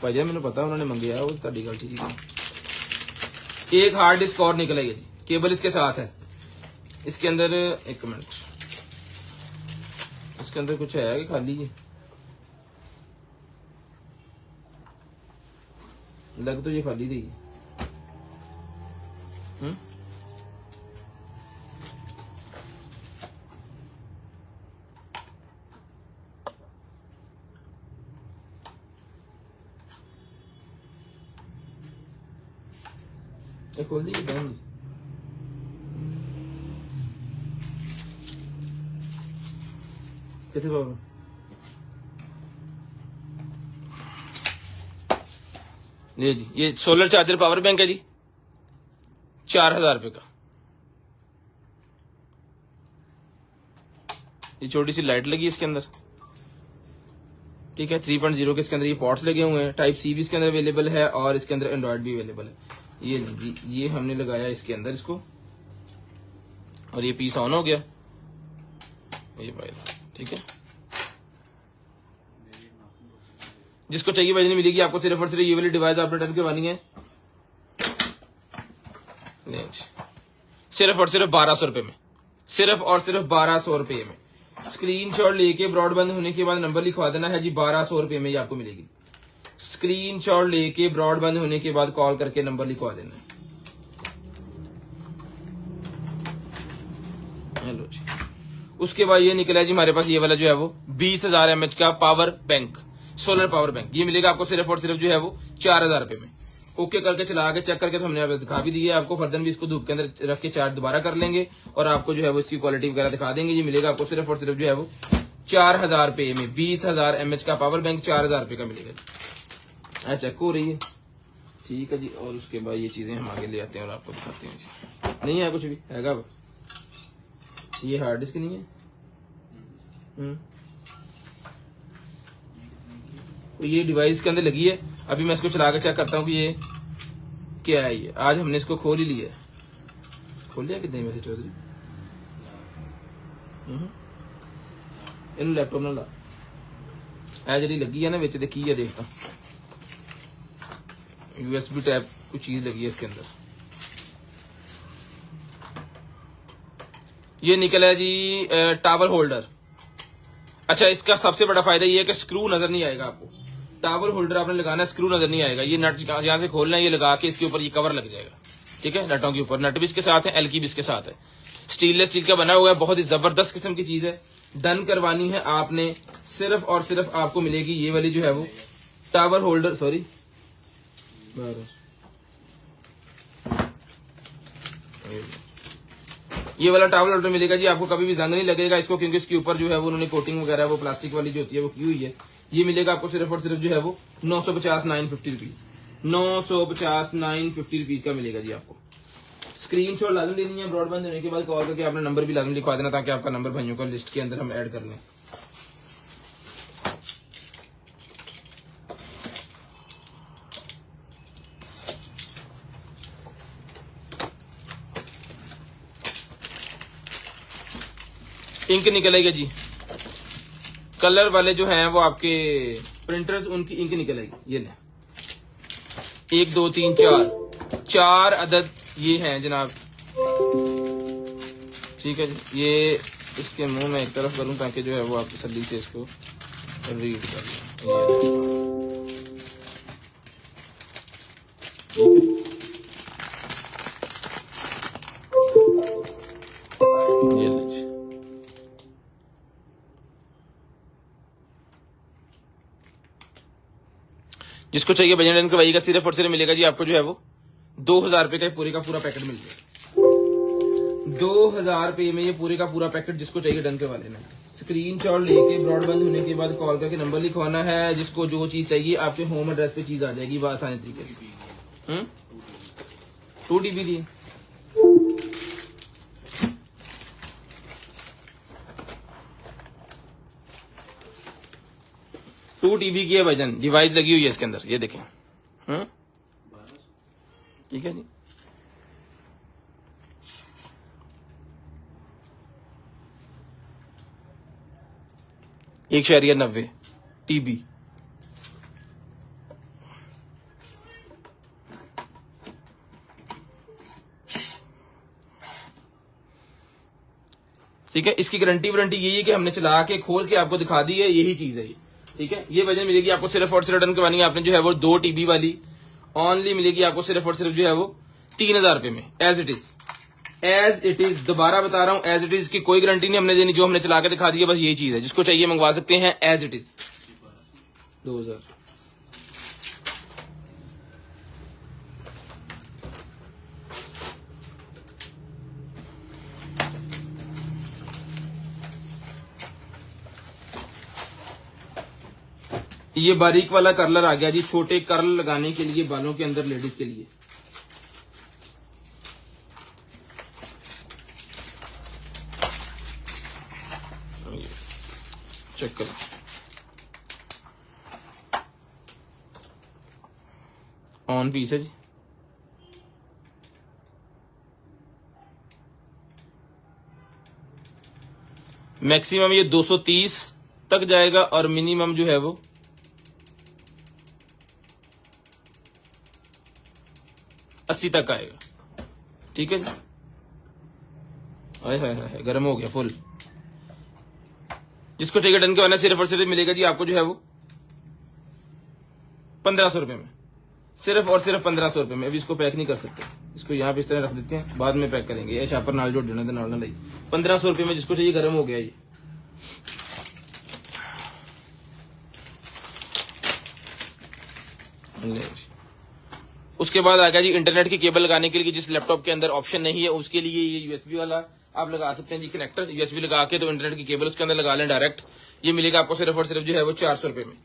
भाई मैंने पता उन्होंने मंगे वो ताड़ी गल ठीक है। एक हार्ड डिस्क और निकल आई है जी, केबल इसके साथ है। इसके अंदर एक मिनट, इसके अंदर कुछ है कि खाली है? लग तो ये खाली रही है। खोल दी बंद। कितने बाबा ये जी, ये सोलर चार्जर पावर बैंक है जी, 4000 रुपए का। ये छोटी सी लाइट लगी इसके अंदर। ठीक है, 3.0 के इसके अंदर ये पोर्ट्स लगे हुए हैं। टाइप C भी इसके अंदर अवेलेबल है, और इसके अंदर एंड्रॉइड भी अवेलेबल है। ये हमने लगाया इसके अंदर इसको, और ये पीस ऑन हो गया ये भाई। ठीक है, जिसको चाहिए वजन मिलेगी आपको सिर्फ और सिर्फ ये वाली डिवाइस आपने डन करवानी है। सिर्फ और सिर्फ 1200 रुपए में, सिर्फ और सिर्फ 1200 रुपए में। स्क्रीनशॉट लेके ब्रॉडबैंड होने के बाद नंबर लिखवा देना है जी, 1200 रुपए में ये आपको मिलेगी। स्क्रीनशॉट लेके ब्रॉडबैंड होने के बाद कॉल करके नंबर लिखवा देना है। हेलो जी। उसके बाद ये निकला जी हमारे पास ये वाला जो है वो 20,000 mAh का power bank, solar power bank. ये मिलेगा आपको सिर्फ और सिर्फ जो है वो 4000 रुपए में। ओके करके चला के चेक करके तो हमने दिखा भी दिया है आपको। फर्दर भी इसको धूप के अंदर रख के चार्ज दोबारा कर लेंगे, और आपको जो है वो इसकी क्वालिटी वगैरह दिखा देंगे। ये मिलेगा आपको सिर्फ और सिर्फ जो है वो 4000 रुपए में। 20,000 mAh का पावर बैंक 4000 रुपए का मिलेगा। चेक हो रही है, ठीक है जी। और उसके बाद ये चीजें हम आगे ले आते हैं और आपको दिखाते हैं जी। नहीं है कुछ भी हैगा, ये हार्ड डिस्क नहीं है। तो ये डिवाइस के अंदर लगी है। अभी मैं इसको चला के चेक करता हूँ कि ये क्या है। ये आज हमने इसको खोल ही लिया है। खोलिया कितने वैसे चौधरी इन लैपटॉप ना ला ए जी लगी है ना विच की है देखता USB टैब कुछ चीज लगी है इसके अंदर। ये निकला है जी टावर होल्डर। अच्छा इसका सबसे बड़ा फायदा ये है कि स्क्रू नजर नहीं आएगा आपको। टावर होल्डर आपने लगाना है, स्क्रू नजर नहीं आएगा। ये नट यहाँ से खोलना है, ये लगा के इसके ऊपर ये कवर लग जाएगा। ठीक है, नटों के ऊपर नट भी इसके साथ है, एलकी भी इसके साथ है। स्टेनलेस स्टील का बना हुआ है, बहुत ही जबरदस्त किस्म की चीज है। डन करवानी है आपने सिर्फ और सिर्फ आपको मिलेगी ये वाली जो है वो टावर होल्डर, सॉरी ये वाला टावल होल्डर मिलेगा जी आपको। कभी भी जंग नहीं लगेगा इसको, क्योंकि इसके ऊपर जो है वो उन्होंने कोटिंग वगैरह वो प्लास्टिक वाली जो होती है वो की हुई है। ये मिलेगा आपको सिर्फ और सिर्फ जो है वो 950 950 रुपीज, 950 950 रुपीज का मिलेगा जी आपको। स्क्रीनशॉट लाजम लेनी है, ब्रॉडबैंड देने के बाद कॉल करके आपने नंबर भी लाजम लिखवा देना, ताकि आपका नंबर भाइयों का लिस्ट के अंदर हम ऐड कर लें। इंक निकलेगी जी, कलर वाले जो हैं वो आपके प्रिंटर्स, उनकी इंक निकलेगी। ये ले 1 2 3 4 अदद ये हैं जनाब। ठीक है जी, ये इसके मुंह में एक तरफ करूं ताकि जो है वो आप तसल्ली से इसको रीड कर लें। ये ले जिसको चाहिए बजट करवाइएगा। का सिर्फ और सिर्फ मिलेगा जी आपको जो है वो 2000 रुपए का पूरे का पूरा पैकेट मिल जाएगा। 2000 रुपए में ये पूरे का पूरा पैकेट जिसको चाहिए डन करवा लेना। स्क्रीनशॉट लेके ब्रॉडबैंड होने के बाद कॉल करके नंबर लिखवाना है। जिसको जो चीज चाहिए आपके होम एड्रेस पे चीज आ जाएगी बस आसानी तरीके से। 2 TB दी 2 TB की है भाईजान, डिवाइस लगी हुई है इसके अंदर, ये देखें। ठीक है जी, $1.90 TB। ठीक है, इसकी गारंटी वारंटी यही है कि हमने चला के खोल के आपको दिखा दी है, यही चीज है ये। ठीक है, ये वजन मिलेगी आपको सिर्फ और सिर्फ डन करवानी है आपने जो है वो 2 TB वाली ऑनली मिलेगी आपको सिर्फ और सिर्फ जो है वो 3000 रुपए में। एज इट इज दोबारा बता रहा हूं, एज इट इज की कोई गारंटी नहीं हमने देनी, जो हमने चला के दिखा दी है बस यही चीज है। जिसको चाहिए मंगवा सकते हैं एज इट इज। 2000 ये बारीक वाला कर्लर आ गया जी, छोटे कर्ल लगाने के लिए बालों के अंदर लेडीज के लिए। चेक करो, ऑन पीस है जी। मैक्सिमम ये 230 तक जाएगा और मिनिमम जो है वो 80 तक आएगा। ठीक है जी, हाय हाय हाय गर्म हो गया फुल। जिसको चाहिए डन करवाना सिर्फ और सिर्फ मिलेगा जी आपको जो है वो 1500 रुपए में, सिर्फ और सिर्फ 1500 रुपए में। अभी इसको पैक नहीं कर सकते, इसको यहाँ पे इस तरह रख देते हैं, बाद में पैक करेंगे। ये शापर नाल जोड़ देना था, नाल ना लाई। 1500 रुपए में जिसको चाहिए, गर्म हो गया ये। उसके बाद आ गया जी इंटरनेट की केबल लगाने के लिए। जिस लैपटॉप के अंदर ऑप्शन नहीं है उसके लिए ये यूएसबी वाला आप लगा सकते हैं जी कनेक्टर। यूएसबी लगा के तो इंटरनेट की केबल उसके अंदर लगा लें डायरेक्ट। ये मिलेगा आपको सिर्फ और सिर्फ जो है वो 400 रुपए में।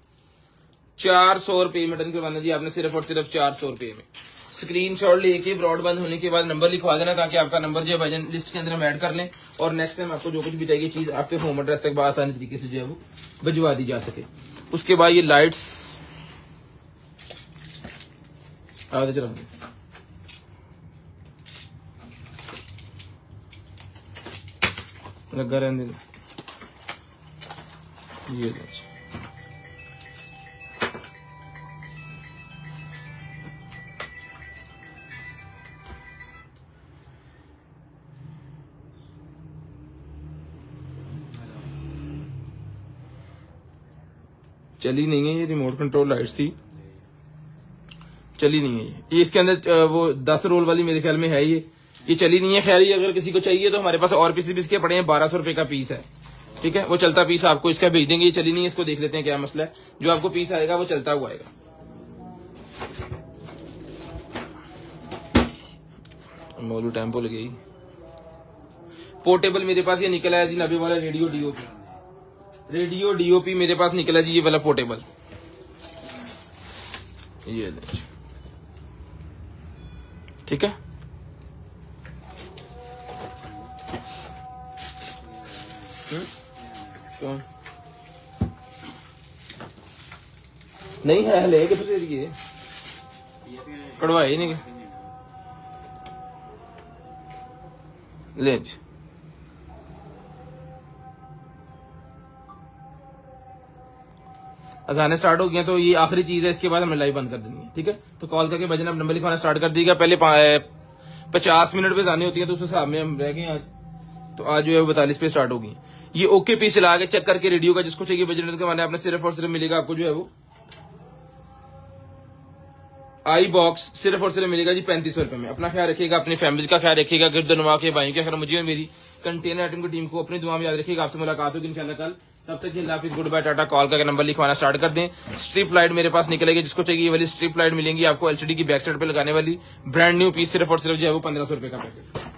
400 रुपए में डन करवाना जी आपने सिर्फ और सिर्फ 400 रुपए में। स्क्रीनशॉट लेके ब्रॉडबैंड होने के बाद नंबर लिखवा देना, ताकि आपका नंबर जो है लिस्ट के अंदर हम ऐड कर लें और नेक्स्ट टाइम आपको जो कुछ भी चाहिए चीज आपके होम एड्रेस तक आसानी तरीके से जो है वो भिजवा दी जा सके। उसके बाद ये लाइट्स आधे चला लगा रहने दे। ये लो। चली नहीं है ये, रिमोट कंट्रोल लाइट्स थी, चली नहीं है ये इसके अंदर वो 10 रोल वाली मेरे ख्याल में है ये चली नहीं है। खैर ये अगर किसी को चाहिए तो हमारे पास और पीस के पड़े हैं, 1200 रुपए का पीस है, ठीक है, वो चलता पीस आपको इसका भेज देंगे। ये चली नहीं है, इसको देख लेते हैं क्या मसला है। जो आपको पीस आएगा वो चलता हुआ आएगा। मोलू टेम्पो लगी। पोर्टेबल मेरे पास ये निकला है जी, नबी वाला रेडियो डीओपी मेरे पास निकला जी, ये वाला पोर्टेबल। ये ठीक है। कौन नहीं है, ले कितने दे दिए, कड़वाए नहीं ले जी। अजाने स्टार्ट हो गया तो ये आखिरी चीज है, इसके बाद हमें लाइव बंद कर देनी है, ठीक है। तो कॉल करके भजन आप नंबर लिखवाना स्टार्ट कर दीजिएगा। पहले 50 मिनट पे जानी होती है, तो उस हिसाब में हम रह गए आज, तो आज जो है 42 पे स्टार्ट होगी। ये ओके पीस चला के चेक करके रेडियो का जिसको चाहिए भजन के माने आपने सिर्फ और सिर्फ मिलेगा आपको जो है वो आई बॉक्स सिर्फ और सिर्फ मिलेगा जी 3500 रुपए में। अपना ख्याल रखिएगा, अपनी फैमिली का ख्याल रखिएगा, गिरदनवा के भाई के, मुझे और मेरी कंटेनर आइटम की टीम को अपनी दुआ में याद रखिएगा। आपसे मुलाकात होगी इंशाल्लाह कल। तब तक अल्लाह हाफिज़, गुड बाय, टाटा। कॉल करके नंबर लिखवाना स्टार्ट कर दें। स्ट्रिप लाइट मेरे पास निकलेगी, जिसको चाहिए ये वाली स्ट्रिप लाइट मिलेंगी आपको एलसीडी की बैक साइड पे लगाने वाली, ब्रांड न्यू पीस, सिर्फ और सिर्फ जो है वो 1500 रुपए का पैकेट।